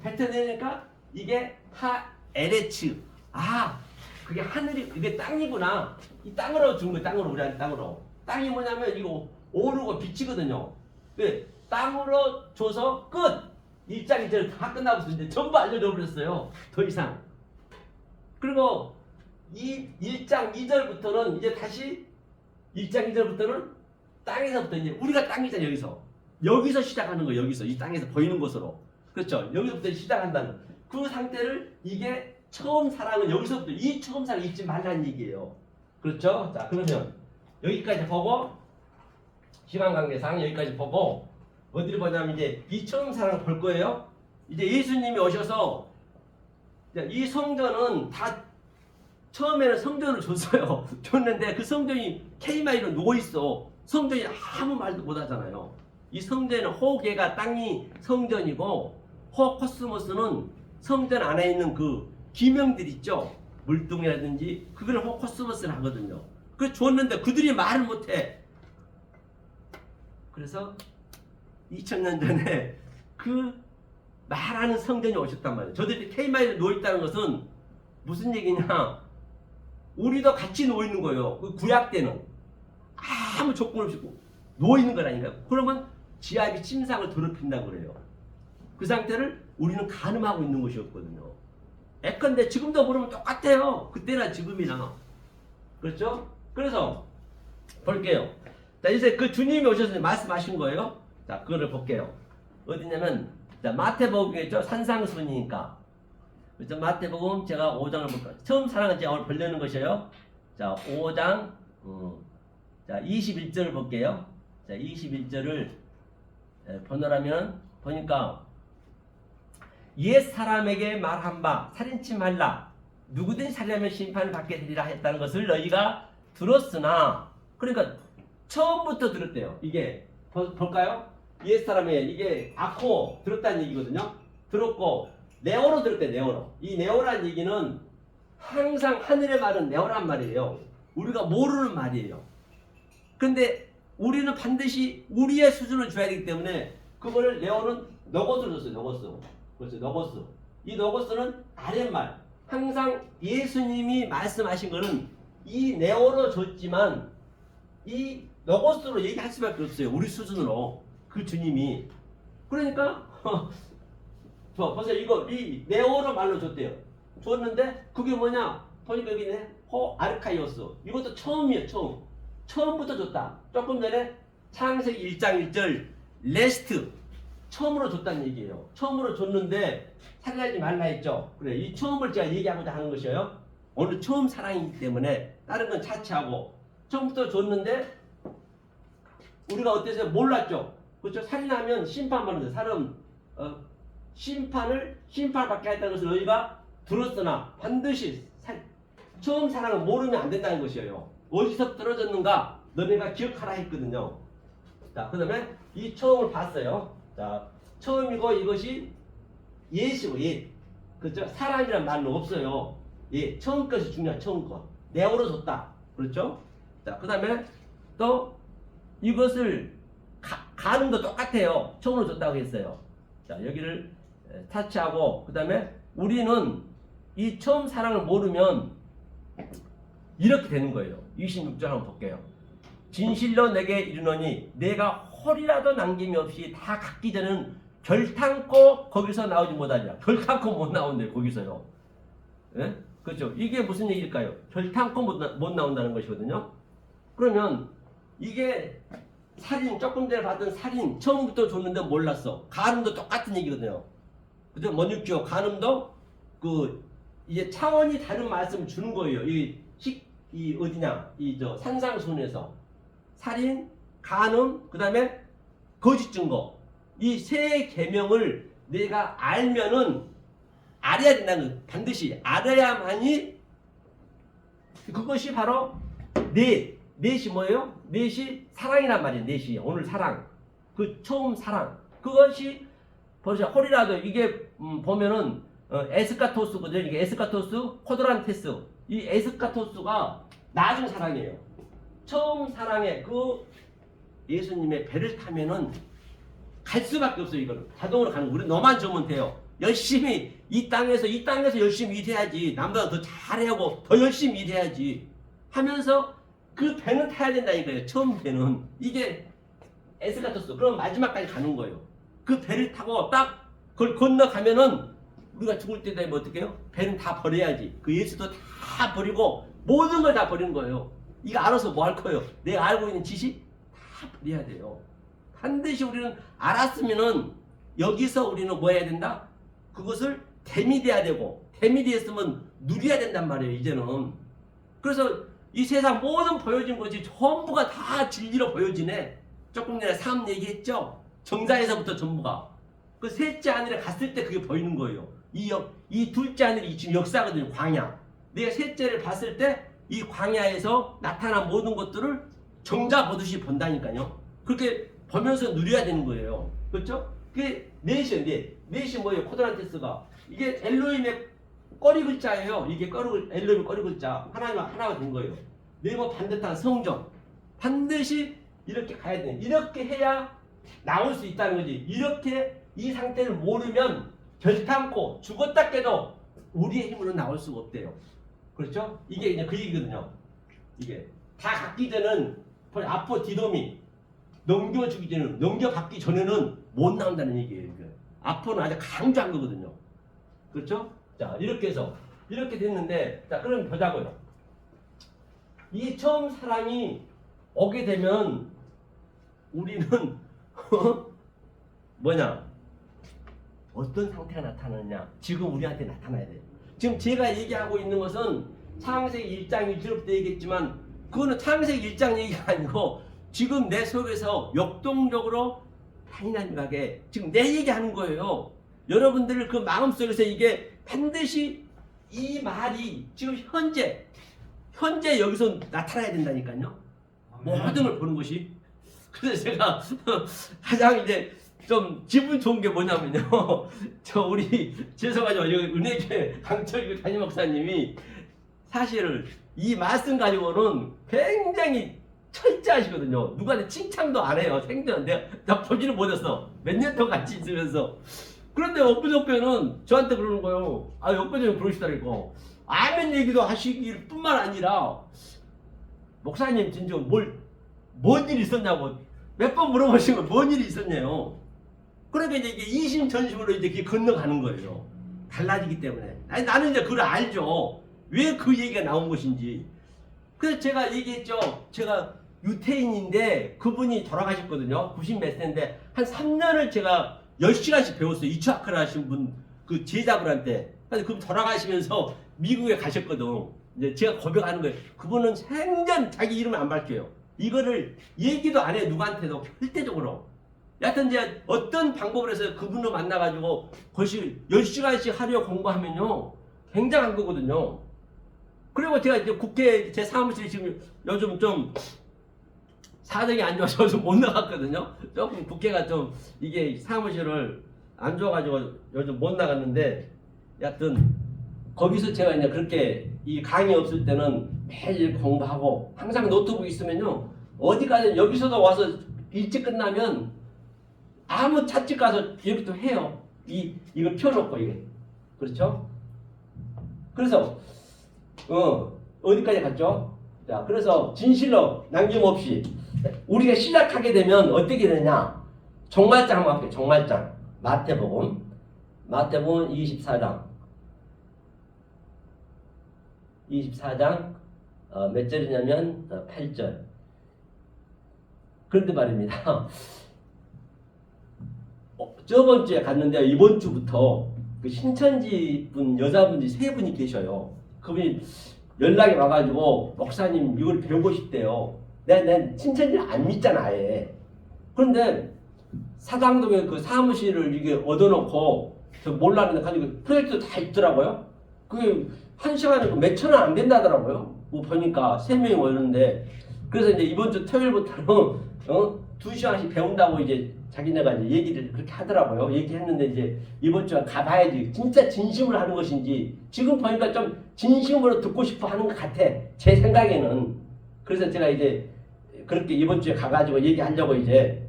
뱉어내니까 이게 하에레츠. 아, 그게 하늘이, 이게 땅이구나. 이 땅으로 준 거예요. 땅으로, 우리한테 땅으로. 땅이 뭐냐면 이거 오르고 비치거든요. 네, 땅으로 줘서 끝. 1장 2절 다 끝나고 이제 전부 알려줘 버렸어요. 더 이상. 그리고 이 1장 2절부터는 이제 다시 1장 2절부터는 땅에서부터 이제 우리가 땅이잖아요. 여기서 시작하는 거예요. 여기서 이 땅에서 보이는 곳으로. 그렇죠. 여기서부터 시작한다는 그 상태를 이게 처음 사랑은 여기서부터 이 처음 사랑 잊지 말라는 얘기예요. 그렇죠. 자, 그러면 여기까지 보고 시간 관계상 여기까지 보고 어디를 보냐면 이제 이 처음 사랑을 볼 거예요. 이제 예수님이 오셔서 이 성전은 다 처음에는 성전을 줬어요. 줬는데 그 성전이 K마이로 누워있어. 성전이 아무 말도 못하잖아요. 이 성전은 호계가 땅이 성전이고 호코스모스는 성전 안에 있는 그 기명들 있죠. 물뚱이라든지 그걸 호코스모스를 하거든요. 그래서 줬는데 그들이 말을 못해. 그래서 2000년 전에 그 말하는 성전이 오셨단 말이에요. 저들이 K마이로 누워있다는 것은 무슨 얘기냐? 우리도 같이 누워있는 거예요. 그 구약 때는 아무 조건 없이 누워있는 거라니까요. 그러면 지압이 침상을 더럽힌다고 그래요. 그 상태를 우리는 가늠하고 있는 것이었거든요. 예컨대 지금도 모르면 똑같아요. 그때나 지금이나. 그렇죠? 그래서 볼게요. 자, 이제 그 주님이 오셔서 말씀하신 거예요. 자, 그거를 볼게요. 어디냐면 자, 마태복음이죠. 산상순이니까. 그래서 마태복음 제가 5장을 볼까요? 처음 사랑은 제가 오늘 벌려는 것이에요. 자, 5장 자, 21절을 볼게요. 자, 21절을 보노라면 보니까 옛 사람에게 말한 바 살인치 말라 누구든지 살인하면 심판을 받게 되리라 했다는 것을 너희가 들었으나 그러니까 처음부터 들었대요. 이게 볼까요? 옛 사람에 이게 아코 들었다는 얘기거든요. 들었고 네오로 들었대. 네오로. 이 네오라는 얘기는 항상 하늘의 말은 네오란 말이에요. 우리가 모르는 말이에요. 근데 우리는 반드시 우리의 수준을 줘야 되기 때문에 그거를 네오는 너고스로 줬어요. 너고스. 그렇죠. 너고스. 이 너고스는 아랫말. 항상 예수님이 말씀하신 거는 이 네오로 줬지만 이 너고스로 얘기할 수밖에 없어요. 우리 수준으로. 그 주님이. 그러니까 보세요. 이거 이 네오로 말로 줬대요. 줬는데 그게 뭐냐? 보니까 여기네. 호 아르카이오스. 이것도 처음이에요. 처음부터 줬다. 조금 전에 창세기 1장 1절 레스트 처음으로 줬다는 얘기예요. 처음으로 줬는데 살려하지 말라 했죠. 그래, 이 처음을 제가 얘기하고자 하는 것이에요. 오늘 처음 사랑이기 때문에 다른 건 차치하고 처음부터 줬는데 우리가 어땠어요? 몰랐죠. 그렇죠? 살인하면 심판받는데 사람 심판을 받게 했다는 것을 너희가 들었으나 반드시 처음 사랑을 모르면 안 된다는 것이에요. 어디서 떨어졌는가 너네가 기억하라 했거든요. 자, 그 다음에 이 처음을 봤어요. 자, 처음이고 이것이 옛이고 옛. 그렇죠? 사람이란 말은 없어요. 예, 처음 것이 중요한 처음 것. 네오로 줬다. 그렇죠? 자, 그 다음에 또 이것을 가늠도 똑같아요. 처음으로 줬다고 했어요. 자, 여기를 타치하고 그 다음에 우리는 이 처음 사랑을 모르면 이렇게 되는 거예요. 26절 한번 볼게요. 진실로 내게 이르노니 내가 홀이라도 남김이 없이 다 갖기 전에는 결탄코 거기서 나오지 못하리라. 결탄코 못 나온대요. 거기서요. 예? 그렇죠. 이게 무슨 얘기일까요? 결탄코 못 나온다는 것이거든요. 그러면 이게 살인, 조금 전에 봤던 살인 처음부터 줬는데 몰랐어. 간음도 똑같은 얘기거든요. 그죠? 뭐였죠? 간음도 이제 차원이 다른 말씀을 주는 거예요. 이 어디냐? 산상순에서 살인, 간음, 그 다음에 거짓 증거. 이 세 계명을 내가 알면은 알아야 된다는 거. 반드시 알아야만이 그것이 바로 넷이 뭐예요? 넷이 사랑이란 말이에요. 넷이 오늘 사랑. 그 처음 사랑. 그것이 벌써 홀이라도 이게 보면은 에스카토스거든요. 이게 에스카토스, 코드란테스. 이 에스카토스가 나중 사랑이에요. 처음 사랑에 그 예수님의 배를 타면은 갈 수밖에 없어요. 이거는 자동으로 가는 거. 우리 너만 주면 돼요. 열심히 이 땅에서 열심히 일해야지. 남보다 더 잘하고 더 열심히 일해야지 하면서 그 배는 타야 된다니까요. 처음 배는 이게 에스카토스. 그럼 마지막까지 가는 거예요. 그 배를 타고 딱 그걸 건너가면은 우리가 죽을 때 되면 어떻게 해요? 배는 다 버려야지. 그 예수도 다 버리고 모든 걸 다 버리는 거예요. 이거 알아서 뭐 할 거예요? 내가 알고 있는 지식 다 버려야 돼요. 반드시 우리는 알았으면은 여기서 우리는 뭐 해야 된다? 그것을 대미돼야 되고 대미되었으면 누려야 된단 말이에요. 이제는. 그래서 이 세상 모든 보여진 것이 전부가 다 진리로 보여지네. 조금 전에 삶 얘기했죠? 정사에서부터 전부가. 그 셋째 하늘에 갔을 때 그게 보이는 거예요. 이 둘째 하늘이 지금 역사거든요. 광야. 내가 셋째를 봤을 때 이 광야에서 나타난 모든 것들을 정자 보듯이 본다니까요. 그렇게 보면서 누려야 되는 거예요. 그렇죠? 그게 넷이에요. 넷이 뭐예요? 코드란테스가. 이게 엘로힘의 꼬리 글자예요. 이게 엘로힘의 꼬리 글자. 하나가 된 거예요. 네모 반듯한 성전. 반드시 이렇게 가야 돼요. 이렇게 해야 나올 수 있다는 거지. 이렇게 이 상태를 모르면 결탄코 죽었다 깨도 우리의 힘으로 나올 수가 없대요. 그렇죠? 이게 이제 그 얘기거든요. 이게 다 갖기 전에는 아포디도미 넘겨받기 전에는 못 나온다는 얘기예요. 아포는 아주 강조한 거거든요. 그렇죠? 자, 이렇게 해서 이렇게 됐는데, 자, 그럼 보자고요. 이 처음 사랑이 오게 되면 우리는 뭐냐? 어떤 상태가 나타나느냐? 지금 우리한테 나타나야 돼요. 지금 제가 얘기하고 있는 것은 창세기 1장 1절부터 얘기했지만 그거는 창세기 1장 얘기가 아니고 지금 내 속에서 역동적으로 하나님에게 지금 내 얘기하는 거예요. 여러분들 그 마음속에서 이게 반드시 이 말이 지금 현재 여기서 나타나야 된다니까요. 모든 걸 보는 것이. 그래서 제가 가장 이제 좀 기분 좋은 게 뭐냐면요. 저 우리 죄송하지만 여기 은혜교회 강철규 담임 목사님이 사실 이 말씀 가지고는 굉장히 철저하시거든요. 누구한테 칭찬도 안 해요. 생전 내가 보지를 못했어. 몇 년 동안 같이 있으면서. 그런데 엊그저께는 저한테 그러는 거예요. 아, 엊그저께 그러시더라니까. 아멘 얘기도 하시길 뿐만 아니라 목사님 진짜 뭔 일이 있었냐고 몇 번 물어보신 거 뭔 일이 있었냐요. 그러니까 이제 이게 이심전심으로 이제 건너가는 거예요. 달라지기 때문에. 아니, 나는 이제 그걸 알죠. 왜 그 얘기가 나온 것인지. 그래서 제가 얘기했죠. 제가 유태인인데 그분이 돌아가셨거든요. 90 몇 세인데 한 3년을 제가 10시간씩 배웠어요. 이추아크를 하신 분, 그 제자분한테. 그래서 그분 돌아가시면서 미국에 가셨거든. 이제 제가 고백하는 거예요. 그분은 생전 자기 이름을 안 밝혀요. 이거를 얘기도 안 해요. 누구한테도 절대적으로. 여하튼 이제 어떤 방법을 해서 그분을 만나가지고 그것이 10시간씩 하려 공부하면요. 굉장한 거거든요. 그리고 제가 이제 국회 제 사무실에 지금 요즘 좀 사정이 안 좋아서 요즘 못 나갔거든요. 조금 국회가 좀 이게 사무실을 안 좋아가지고 요즘 못 나갔는데 여하튼 거기서 제가 이제 그렇게 이 강의 없을 때는 매일 공부하고 항상 노트북 있으면요. 어디 가든 여기서도 와서 일찍 끝나면 아무 찻집 가서 여기 또 해요. 이걸 펴놓고 이게. 그렇죠? 그래서 어디까지 갔죠? 자, 그래서 진실로 남김없이 우리가 시작하게 되면 어떻게 되느냐? 종말장 한번 할게요. 종말장. 마태복음 24장. 24장 몇 절이냐면 8절. 그런데 말입니다. 저번 주에 갔는데 이번 주부터 그 신천지 분 여자분이 3분이 계셔요. 그분이 연락이 와가지고 목사님 이걸 배우고 싶대요. 내가 신천지를 안 믿잖아 아예. 그런데 사당동에 그 사무실을 이게 얻어놓고 저 몰랐는데 가지고 프로젝트 다 있더라고요. 그게 한 시간에 몇천 원 안 된다더라고요. 뭐 보니까 3명이 오는데 그래서 이제 이번 주 토요일부터는 2시간씩 배운다고 이제 자기네가 이제 얘기를 그렇게 하더라고요. 얘기했는데 이제 이번 주에 가봐야지 진짜 진심으로 하는 것인지 지금 보니까 좀 진심으로 듣고 싶어 하는 것 같아. 제 생각에는. 그래서 제가 이제 그렇게 이번 주에 가가지고 얘기하려고 이제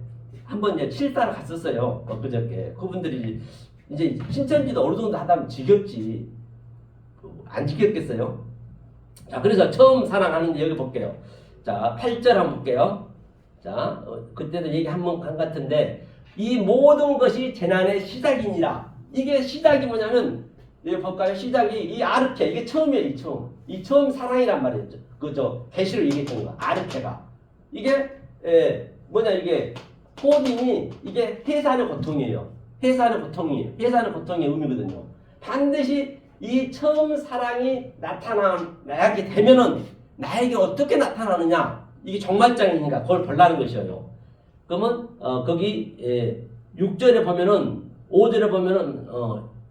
한번 이제 칠사를 갔었어요. 엊그저께. 그분들이 이제 신천지도 어느 정도 하다 보면 지겹지. 안 지겹겠어요? 자, 그래서 처음 사랑하는데 여기 볼게요. 자, 8절 한번 볼게요. 자, 그때도 얘기 한번 한 같은데 이 모든 것이 재난의 시작이니라. 이게 시작이 뭐냐면 여기 볼까요? 시작이 이 아르케 이게 처음이에요. 이 처음 사랑이란 말이었죠. 그저 계시를 얘기했던 거 아르케가 이게 뭐냐 이게 호딩이 이게 해산의 고통이에요. 해산의 고통의 의미거든요. 반드시 이 처음 사랑이 나타나게 되면은 나에게 어떻게 나타나느냐 이게 종말장이니까 그걸 보려는 것이에요. 그러면 거기 6절에 보면은 5절에 보면은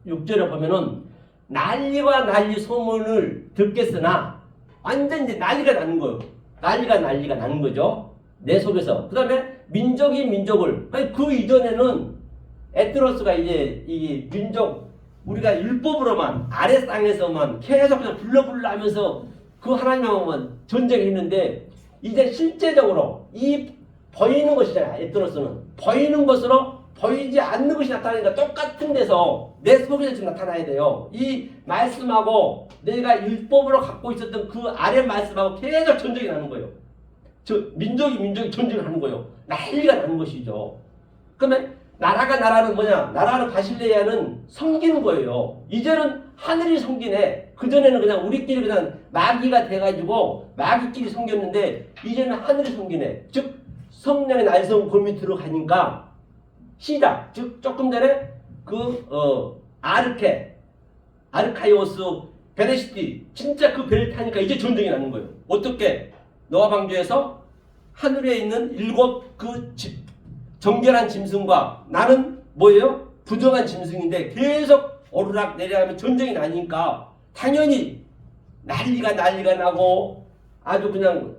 6절에 보면은 난리와 난리 소문을 듣겠으나 완전 이제 난리가 나는 거예요. 난리가 나는 거죠. 내 속에서. 그 다음에 민족이 민족을 아니 그 이전에는 에트로스가 이제 이 민족 우리가 율법으로만 아래 땅에서만 계속 그냥 불러 하면서 그 하나님하고만 전쟁했는데 이제 실제적으로 이 보이는 것이잖아요. 에트로스는 보이는 것으로 보이지 않는 것이 나타나니까 똑같은 데서 내 속에서 지금 나타나야 돼요. 이 말씀하고 내가 율법으로 갖고 있었던 그 아래 말씀하고 계속 전쟁이 나는 거예요. 민족이 전쟁을 하는 거예요. 난리가 나는 것이죠. 그러면 나라는 뭐냐? 나라는 바실레아는 섬기는 거예요. 이제는 하늘이 섬기네. 그전에는 그냥 우리끼리 그냥 마귀가 돼가지고 마귀끼리 섬겼는데 이제는 하늘이 섬기네. 즉 성령의 날성 골 밑으로 가니까 시작. 즉 조금 전에 아르카이오스 베레시티 진짜 그 배를 타니까 이제 전쟁이 나는 거예요. 어떻게? 노아 방주에서 하늘에 있는 7 정결한 짐승과 나는 뭐예요? 부정한 짐승인데 계속 오르락 내리락하면 전쟁이 나니까 당연히 난리가 나고 아주 그냥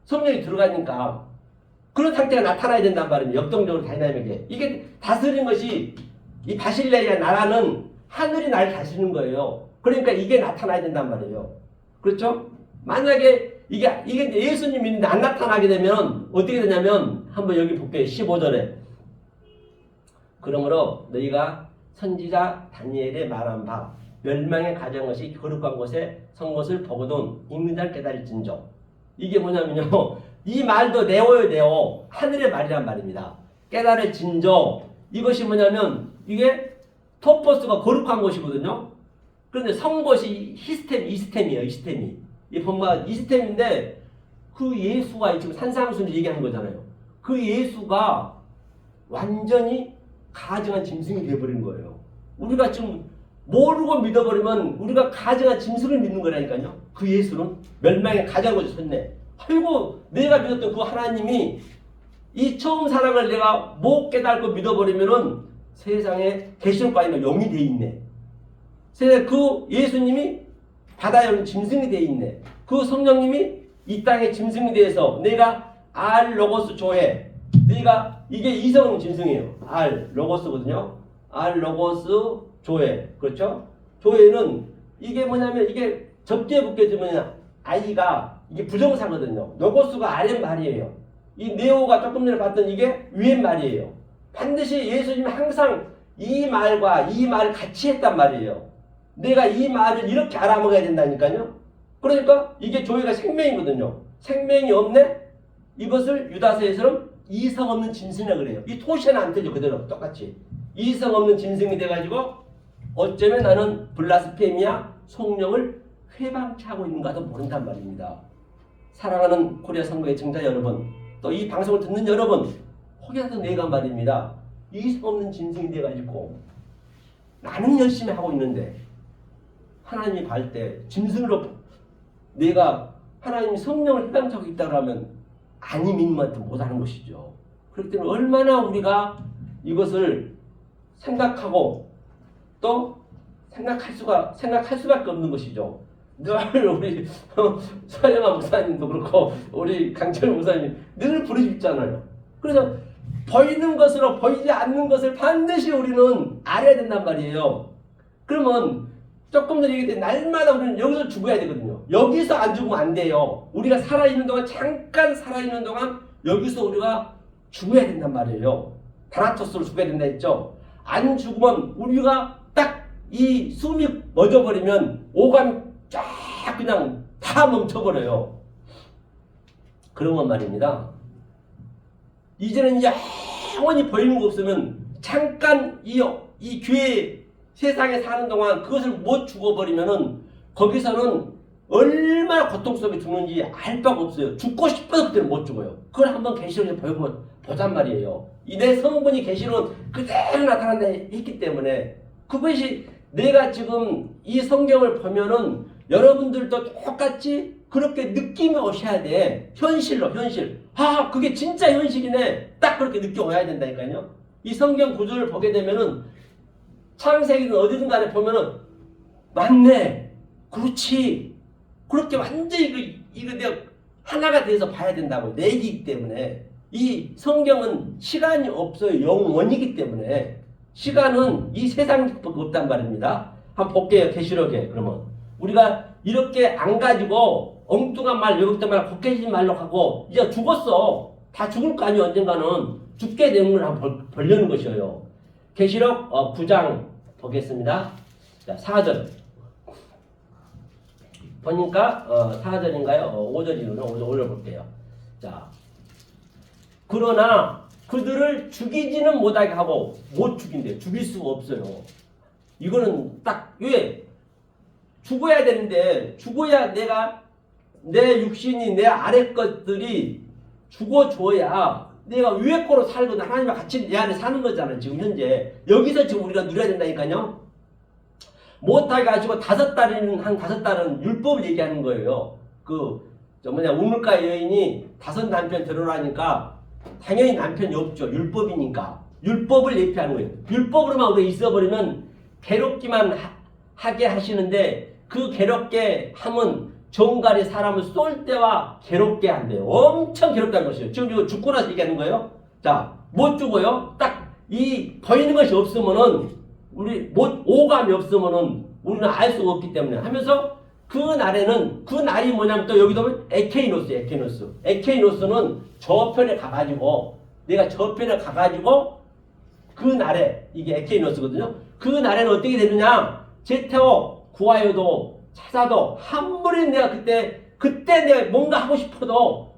성령이 들어가니까 그런 상태가 나타나야 된단 말이에요. 역동적으로 다이나믹하게. 이게 다스리는 것이 이 바실레아 나라는 하늘이 날 다스리는 거예요. 그러니까 이게 나타나야 된단 말이에요. 그렇죠? 만약에 이게 예수님 믿는데 안 나타나게 되면 어떻게 되냐면 한번 여기 볼게요. 15절에 그러므로 너희가 선지자 다니엘의 말한 바 멸망에 가져온 것이 거룩한 곳에 선 것을 보거든 읽는 자를 깨달을진저. 이게 뭐냐면요. 이 말도 네오예요. 네오. 하늘의 말이란 말입니다. 깨달을진저. 이것이 뭐냐면 이게 토포스가 거룩한 곳이거든요. 그런데 선 것이 이스템이에요. 이 본가 이스템인데 그 예수가 지금 산상순을 얘기하는 거잖아요. 그 예수가 완전히 가증한 짐승이 되어버린 거예요. 우리가 지금 모르고 믿어버리면 우리가 가증한 짐승을 믿는 거라니까요. 그 예수는 멸망에 가장으로 섰네. 아이고 내가 믿었던 그 하나님이 이 처음 사랑을 내가 못 깨닫고 믿어버리면은 세상에 계시록과 있는 영이 돼 있네. 세상에 그 예수님이 바다에 오는 짐승이 돼 있네. 그 성령님이 이 땅의 짐승이 돼서 내가 알 로고스 조회. 내가 이게 이성 없는 짐승이에요. 알 로고스거든요. 알 로고스 조회. 그렇죠? 조회는 이게 뭐냐면 이게 접두에 붙여지면 아이가 이게 부정사거든요. 로고스가 아랫 말이에요. 이 네오가 조금 전에 봤던 이게 위에 말이에요. 반드시 예수님이 항상 이 말과 이 말을 같이 했단 말이에요. 내가 이 말을 이렇게 알아먹어야 된다니까요. 그러니까 이게 조회가 생명이거든요. 생명이 없네? 이것을 유다서에서는 이성 없는 짐승이라고 그래요. 이 토시는 안 되죠. 그대로 똑같이. 이성 없는 짐승이 돼가지고 어쩌면 나는 블라스페미아 성령을 회방치 하고 있는가도 모른단 말입니다. 사랑하는 코리아 성도의 청자 여러분, 또 이 방송을 듣는 여러분, 혹여라도 내가 말입니다. 이성 없는 짐승이 돼가지고 나는 열심히 하고 있는데 하나님이 볼 때 짐승으로 내가 하나님이 성령을 회방치 하고 있다고 하면 아니 믿음한테 못하는 것이죠. 그렇기 때문에 얼마나 우리가 이것을 생각하고 또 생각할 수밖에 없는 것이죠. 늘 우리 서영아 목사님도 그렇고 우리 강철 목사님 늘 부르짖잖아요. 그래서 보이는 것으로 보이지 않는 것을 반드시 우리는 알아야 된단 말이에요. 그러면 조금 전에 얘기했듯이 날마다 우리는 여기서 죽어야 되거든요. 여기서 안 죽으면 안 돼요. 우리가 살아있는 동안 잠깐 살아있는 동안 여기서 우리가 죽어야 된단 말이에요. 다나토스로 죽어야 된다 했죠. 안 죽으면 우리가 딱 이 숨이 멎어버리면 오감이 쫙 그냥 다 멈춰버려요. 그런 말입니다. 이제는 영원히 보이는 거 없으면 잠깐 이 교회 세상에 사는 동안 그것을 못 죽어버리면은 거기서는 얼마나 고통 속에 죽는지 알 바가 없어요. 죽고 싶어서 그때는 못 죽어요. 그걸 한번 계시록에서 보잔 말이에요. 이 내 성분이 계시록은 그대로 나타난다 했기 때문에 그것이 내가 지금 이 성경을 보면은 여러분들도 똑같이 그렇게 느낌이 오셔야 돼. 현실로 현실. 아 그게 진짜 현실이네. 딱 그렇게 느껴와야 된다니까요. 이 성경 구조를 보게 되면은 창세기든 어디든 간에 보면은 맞네. 그렇지. 그렇게 완전히 이거 내가 하나가 돼서 봐야 된다고. 내 얘기이기 때문에. 이 성경은 시간이 없어요. 영원이기 때문에. 시간은 이 세상밖에 없단 말입니다. 한번 볼게요. 계시록에. 그러면 우리가 이렇게 안 가지고 엉뚱한 말, 외국된 말, 겉개진 말로 하고 이제 죽었어. 다 죽을 거 아니에요. 언젠가는 죽게 되는 걸 한번 벌려는 것이에요. 계시록 9장 보겠습니다. 자, 4절. 보니까 4절인가요? 5절이구나. 올려볼게요. 자, 그러나 그들을 죽이지는 못하게 하고 못 죽인대요. 죽일 수가 없어요. 이거는 딱 왜? 죽어야 되는데 죽어야 내가 내 육신이 내 아래 것들이 죽어줘야 내가 위에 거로 살거든. 하나님과 같이 내 안에 사는 거잖아요. 지금 현재 여기서 지금 우리가 누려야 된다니까요. 못하게 가지고 5달은 한 5달은 율법을 얘기하는 거예요. 우물가 여인이 5 남편 들어라니까 당연히 남편이 없죠. 율법이니까. 율법을 예피하는 거예요. 율법으로만 우리가 있어버리면 괴롭기만 하게 하시는데 그 괴롭게 하면 정갈이 사람을 쏠 때와 괴롭게 한대요. 엄청 괴롭다는 것이에요. 지금 이거 죽고 나서 얘기하는 거예요. 자, 못 죽어요. 딱 이 보이는 것이 없으면은 오감이 없으면은 우리는 알 수가 없기 때문에 하면서 그 날이 뭐냐면 또 여기도 보면 에케이노스는 저편에 가가지고 내가 저편에 가가지고 그 날에 이게 에케이노스거든요. 그 날에는 어떻게 되느냐? 제테오 구하여도 찾아도 한 번에 내가 그때 내가 뭔가 하고 싶어도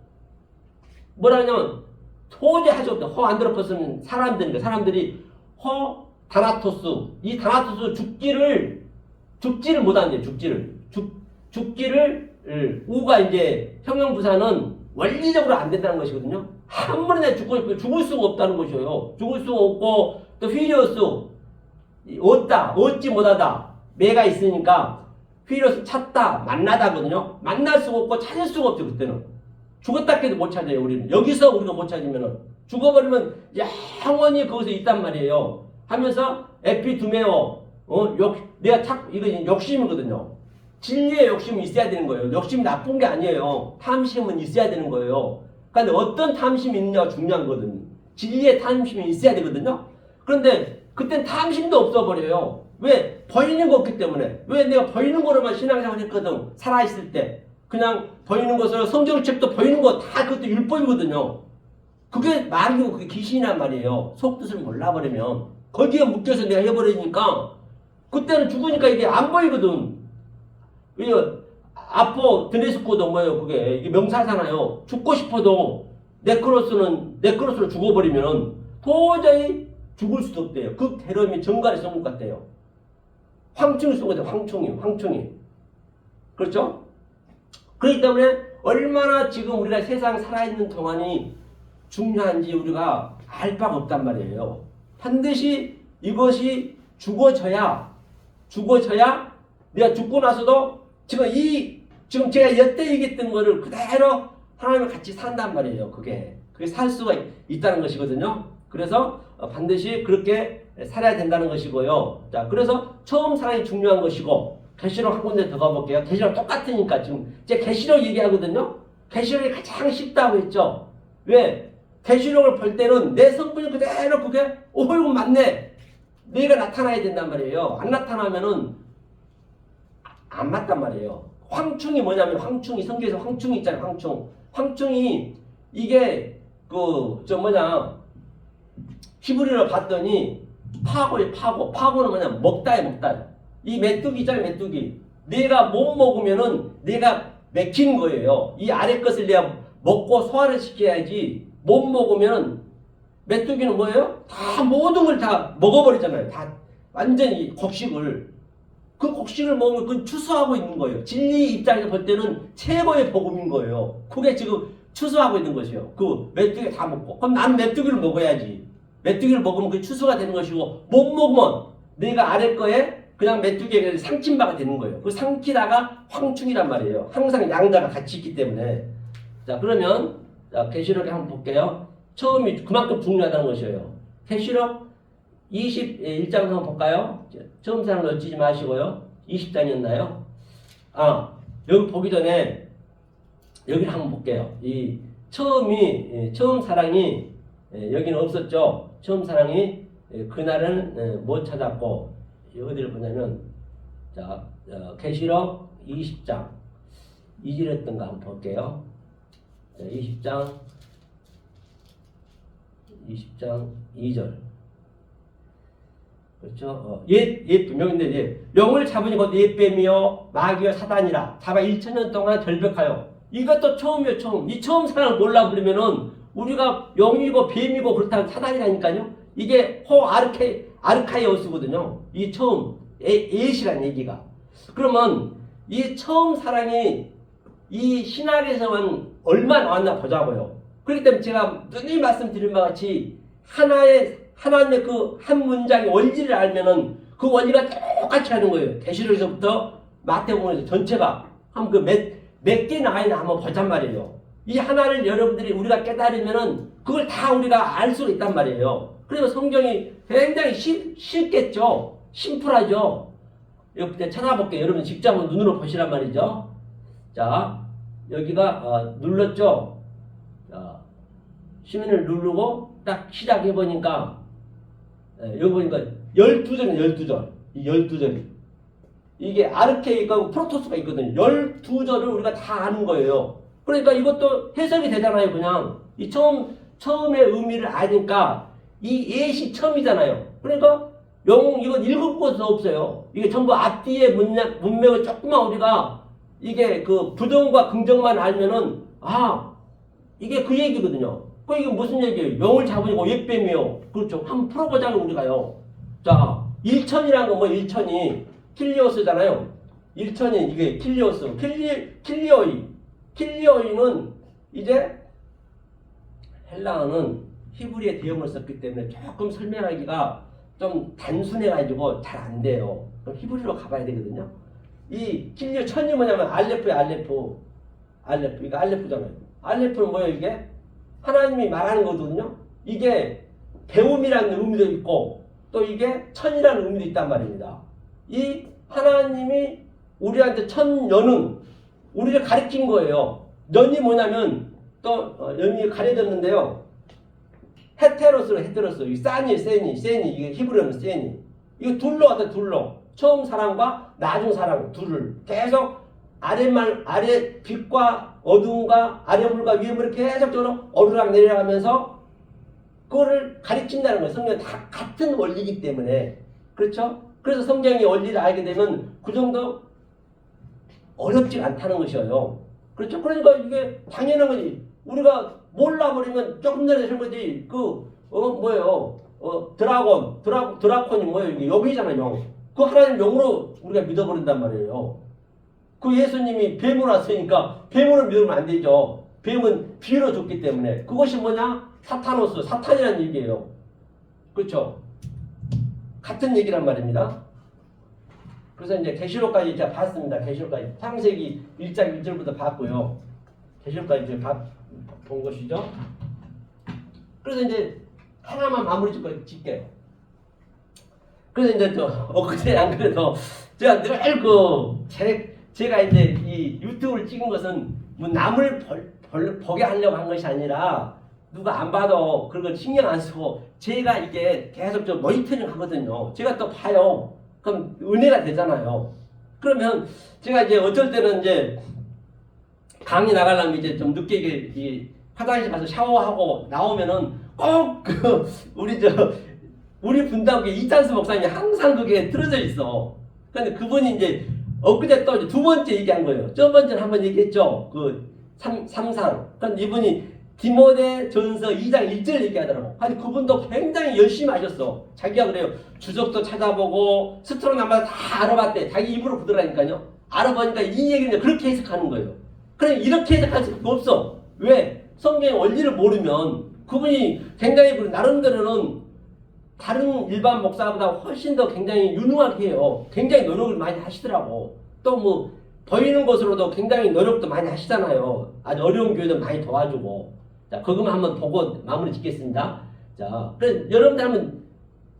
뭐라 하냐면 도저히 할 수 없다. 안 들어봤으면 사람들이 다나토스 이 다나토스 죽지를 못한대요. 죽기를 우가 이제 형용부사는 원리적으로 안 된다는 것이거든요. 한 번에 내가 죽고 싶어요. 죽을 수가 없다는 것이에요. 죽을 수가 없고 또 휘리오스 얻지 못하다 매가 있으니까 휘리오스 찾다 만나다거든요. 만날 수가 없고 찾을 수가 없죠. 그때는 죽었다 해도 못 찾아요. 우리는 여기서 우리가 못 찾으면은 죽어버리면 영원히 거기서 있단 말이에요. 하면서 에피두메오 이거 욕심이거든요. 진리의 욕심이 있어야 되는 거예요. 욕심이 나쁜 게 아니에요. 탐심은 있어야 되는 거예요. 그런데 어떤 탐심이 있느냐가 중요한 거거든요. 진리의 탐심이 있어야 되거든요. 그런데 그땐 탐심도 없어버려요. 왜? 보이는 거 없기 때문에. 왜? 내가 보이는 거로만 신앙생활 했거든. 살아있을 때. 그냥 보이는 것으로 성경책도 보이는 거 다 그것도 율법이거든요. 그게 말이고 그게 귀신이란 말이에요. 속뜻을 몰라버리면. 거기에 묶여서 내가 해버리니까 그때는 죽으니까 이게 안 보이거든. 아포 드네스코도 뭐예요? 그게 이게 명사잖아요. 죽고 싶어도 네크로스로 죽어버리면 도저히 죽을 수도 없대요. 그 괴로움이 정갈이 쏜 것 같아요. 황충이 쏜 것 같아요. 황충이. 그렇죠? 그렇기 때문에 얼마나 지금 우리가 세상 살아있는 동안이 중요한지 우리가 알 바가 없단 말이에요. 반드시 이것이 죽어져야 내가 죽고 나서도 지금 제가 여태 얘기했던 거를 그대로 하나님과 같이 산단 말이에요. 그게 살 수가 있다는 것이거든요. 그래서 반드시 그렇게 살아야 된다는 것이고요. 자, 그래서 처음 사랑이 중요한 것이고 계시록 한 군데 더 가볼게요. 계시록 똑같으니까 지금 제 계시록 얘기하거든요. 계시록이 가장 쉽다고 했죠. 왜? 계시록을 볼 때는 내 성분이 그대로 그게 이거 맞네. 내가 나타나야 된단 말이에요. 안 나타나면은 안 맞단 말이에요. 황충이 뭐냐면 황충이 성경에서 황충이 있잖아요. 황충이 이게 히브리어로 봤더니 파고예요. 파고는 뭐냐면 먹다예요. 이 메뚜기 있잖아요. 메뚜기. 내가 못 먹으면은 내가 맥히는 거예요. 이 아래 것을 내가 먹고 소화를 시켜야지. 못 먹으면 메뚜기는 뭐예요? 다 모든 걸 다 먹어버리잖아요. 다 완전히 곡식을. 그 곡식을 먹으면 그건 추수하고 있는 거예요. 진리 입장에서 볼 때는 최고의 복음인 거예요. 그게 지금 추수하고 있는 것이요. 그 메뚜기 다 먹고. 그럼 나는 메뚜기를 먹어야지. 메뚜기를 먹으면 그게 추수가 되는 것이고 못 먹으면 내가 아래 거에 그냥 메뚜기에게 삼킨바가 되는 거예요. 그 삼키다가 황충이란 말이에요. 항상 양자가 같이 있기 때문에. 자, 그러면 계시록에 한번 볼게요. 처음이 그만큼 중요하다는 것이에요. 계시록 21장 한번 볼까요? 처음 사랑 놓치지 마시고요. 20장이었나요? 여기 보기 전에 여기를 한번 볼게요. 이 처음 사랑이 여기는 없었죠. 처음 사랑이 그날은 못 찾았고 어디를 보냐면 계시록 20장 2절했던가 한번 볼게요. 20장 2절 그렇죠? 옛 분명인데 영을 잡으니 곧 옛뱀이요 마귀요 사단이라 잡아 1000년 동안 결벽하여 이것도 처음이에요. 이 처음 사랑을 몰라 그러면은 우리가 영이고 뱀이고 그렇다면 사단이라니까요. 이게 아르카이오스거든요. 이 처음 에이시란 얘기가. 그러면 이 처음 사랑이 이 신학에서만 얼마 나왔나 보자고요. 그렇기 때문에 제가 누누이 말씀드린 바와 같이 하나님의 그 한 문장의 원리를 알면은 그 원리가 똑같이 하는 거예요. 계시록에서부터 마태복음에서 전체가 한번 몇 개 나와 있나 한번 보잔 말이에요. 이 하나를 여러분들이 우리가 깨달으면은 그걸 다 우리가 알 수가 있단 말이에요. 그래서 성경이 굉장히 쉽겠죠. 심플하죠. 여기 찾아볼게요. 여러분 직접 한번 눈으로 보시란 말이죠. 자, 여기가 눌렀죠. 자, 시민을 누르고 딱 시작해 보니까 여기 보니까 12절이네. 12절. 이 12절이. 이게 아르케이가 프로토스가 있거든요. 12절을 우리가 다 아는 거예요. 그러니까 이것도 해석이 되잖아요. 그냥 이 처음의 의미를 아니까 이 예시 처음이잖아요. 그러니까 이건 읽을 것도 없어요. 이게 전부 앞뒤의 문맥을 조금만 우리가 이게 그 부정과 긍정만 알면은 이게 그 얘기거든요. 이게 무슨 얘기예요? 영을 잡으니까 옛뱀이요. 그렇죠. 한번 풀어보자고 우리가요. 자, 일천이라는 건 뭐 일천이 킬리오스잖아요. 일천이 이게 킬리오스. 킬리오이는 이제 헬라어는 히브리의 대형을 썼기 때문에 조금 설명하기가 좀 단순해가지고 잘 안 돼요. 그럼 히브리로 가봐야 되거든요. 이 킬리오 천이 뭐냐면 알레프예요. 알레프. 이거 알레프잖아요. 알레프는 뭐예요 이게? 하나님이 말하는 거거든요. 이게 배움이라는 의미도 있고 또 이게 천이라는 의미도 있단 말입니다. 이 하나님이 우리한테 천년은 우리를 가르친 거예요. 년이 뭐냐면 또 년이 가려졌는데요. 헤테로스. 이 세니 이게 히브리어는 세니. 이거 둘로 같아 둘로. 처음 사랑과 나중 사랑 둘을 계속 아래 빛과 어두움과 아래 물과 위에 물을 계속적으로 오르락 내려가면서 그거를 가르친다는 거예요. 성경은 다 같은 원리이기 때문에. 그렇죠? 그래서 성경의 원리를 알게 되면 그 정도 어렵지 않다는 것이에요. 그렇죠? 그러니까 이게 당연한 거지. 우리가 몰라버리면 조금 전에 설명했지 드라콘이 뭐예요? 이게 영이잖아요. 영. 그 하나님 영으로 우리가 믿어버린단 말이에요. 그 예수님이 뱀으로 왔으니까 뱀으로 믿으면 안 되죠. 뱀은 비유로 줬기 때문에. 그것이 뭐냐? 사탄이라는 얘기예요. 그렇죠? 같은 얘기란 말입니다. 그래서 이제 계시록까지 제가 봤습니다. 계시록까지 창세기 1장 1절부터 봤고요. 계시록까지 이제 본 것이죠. 그래서 이제 하나만 마무리 짓게요. 그래서 이제 엊그제 안 그래도 제가 늘 제가 이제 이 유튜브를 찍은 것은 뭐 남을 보게 하려고 한 것이 아니라 누가 안 봐도 그런 걸 신경 안 쓰고 제가 이게 계속 모니터링 하거든요. 제가 또 봐요. 그럼 은혜가 되잖아요. 그러면 제가 이제 어쩔 때는 이제 강의 나가려면 이제 좀 늦게 이 화장실 가서 샤워하고 나오면은 꼭 우리 분당교 이찬수 목사님이 항상 그게 틀어져 있어. 근데 그분이 이제 엊그제 또 두 번째 얘기한 거예요. 저번째는 한번 얘기했죠. 그 삼상. 그런데 이분이 디모데 전서 2장 1절 얘기하더라고. 아니 그분도 굉장히 열심히 하셨어. 자기가 그래요. 주석도 찾아보고 스트롱남마다 다 알아봤대. 자기 입으로 그러라니까요. 알아보니까 이 얘기를 그렇게 해석하는 거예요. 그래 이렇게 해석할 수가 없어. 왜? 성경의 원리를 모르면 그분이 굉장히 나름대로는 다른 일반 목사보다 훨씬 더 굉장히 유능하게 해요. 굉장히 노력을 많이 하시더라고. 또 뭐 보이는 것으로도 굉장히 노력도 많이 하시잖아요. 아주 어려운 교회도 많이 도와주고. 자, 그것만 한번 보고 마무리 짓겠습니다. 자, 그래 여러분들 한번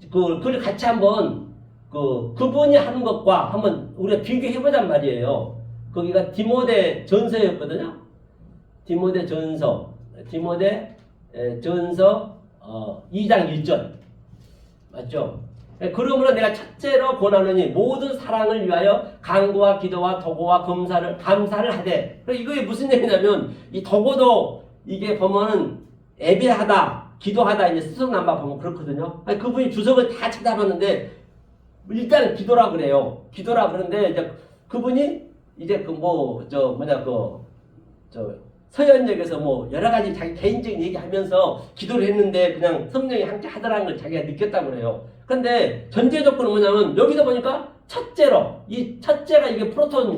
그걸 같이 한번 그분이 하는 것과 한번 우리가 비교해보잔 말이에요. 거기가 디모데 전서였거든요. 디모데 전서 2장 1절. 맞죠? 그러므로 내가 첫째로 권하노니 모든 사랑을 위하여 간구와 기도와 도고와 감사를 하되. 이게 무슨 얘기냐면 이 도고도 이게 보면은 예배하다, 기도하다 이제 스승남바 보면 그렇거든요. 아니, 그분이 주석을 다 찾아봤는데 일단 기도라 그래요. 기도라 그러는데 이제 그분이 이제 서현역에서 뭐 여러 가지 자기 개인적인 얘기하면서 기도를 했는데 그냥 성령이 함께 하더라는 걸 자기가 느꼈다고 그래요. 그런데 전제 조건은 뭐냐면 여기서 보니까 첫째로 이 첫째가 이게 프로토스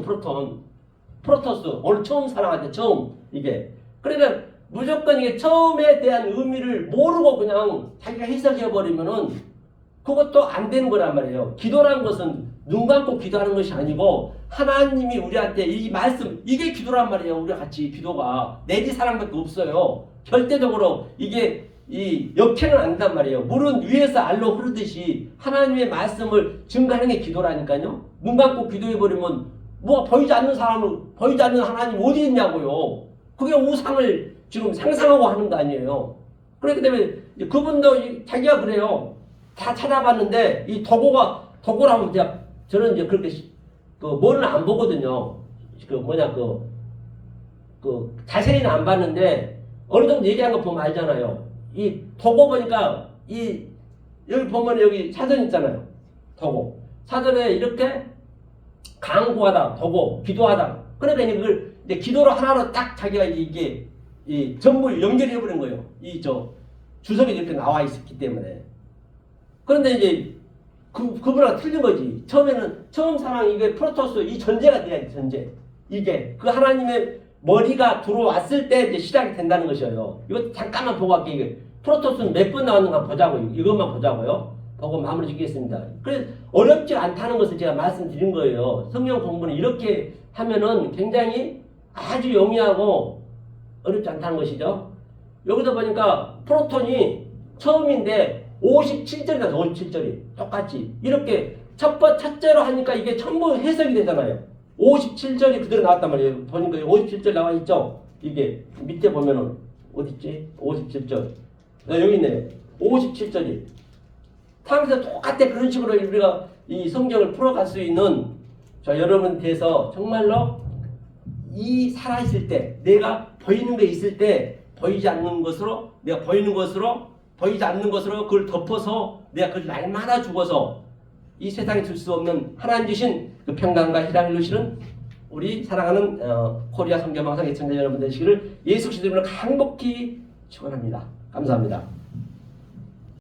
오늘 처음 사랑할 때 처음 이게 그러니까 무조건 이게 처음에 대한 의미를 모르고 그냥 자기가 해석해 버리면은 그것도 안 되는 거란 말이에요. 기도라는 것은 눈 감고 기도하는 것이 아니고 하나님이 우리한테 이 말씀 이게 기도란 말이에요. 우리가 같이 기도가 내지 사랑밖에 없어요. 절대적으로 이게 이 역행은 안 된단 말이에요. 물은 위에서 알로 흐르듯이 하나님의 말씀을 증가하는 게 기도라니까요. 눈 감고 기도해버리면 뭐가 보이지 않는 하나님 어디 있냐고요. 그게 우상을 지금 상상하고 하는 거 아니에요. 그렇기 때문에 그분도 자기가 그래요. 다 찾아봤는데 이 도고라면 저는 이제 그렇게 뭐는 안 보거든요. 자세히는 안 봤는데 어느 정도 얘기한 거 보면 알잖아요. 이 도고 보니까 여기 보면 여기 사전 있잖아요. 도고 사전에 이렇게 강구하다, 도고, 기도하다. 그러니까 이걸 이제 기도로 하나로 딱 자기가 이게 전부 연결해 버린 거예요. 주석이 이렇게 나와 있었기 때문에. 그런데 이제 그분하고 틀린 거지. 처음 사랑 이게 프로토스 이 전제가 돼야 돼. 전제. 이게 그 하나님의 머리가 들어왔을 때 이제 시작이 된다는 것이에요. 이거 잠깐만 보고 갈게요. 이게 프로토스는 몇 번 나왔는가 보자고요. 이것만 보자고요. 보고 마무리 짓겠습니다. 그래서 어렵지 않다는 것을 제가 말씀드린 거예요. 성경 공부는 이렇게 하면은 굉장히 아주 용이하고 어렵지 않다는 것이죠. 여기서 보니까 프로톤이 처음인데 57절이다. 57절이 똑같이 이렇게 첫째로 하니까 이게 전부 해석이 되잖아요. 57절이 그대로 나왔단 말이에요. 보니까 57절 나와 있죠. 이게 밑에 보면은 어딨지? 57절. 여기 있네. 57절이. 탕에서 똑같아. 그런 식으로 우리가 이 성경을 풀어갈 수 있는 여러분 돼서 정말로 이 살아있을 때 내가 보이는 게 있을 때 보이지 않는 것으로 내가 보이지 않는 것으로 그걸 덮어서 내가 그걸 날마다 죽어서 이 세상에 줄 수 없는 하나님 주신 그 평강과 희락을 누리시는 우리 사랑하는 코리아 성경방송 애청자 여러분 되시기를 예수 그리스도 이름으로 간곡히 축원합니다. 감사합니다.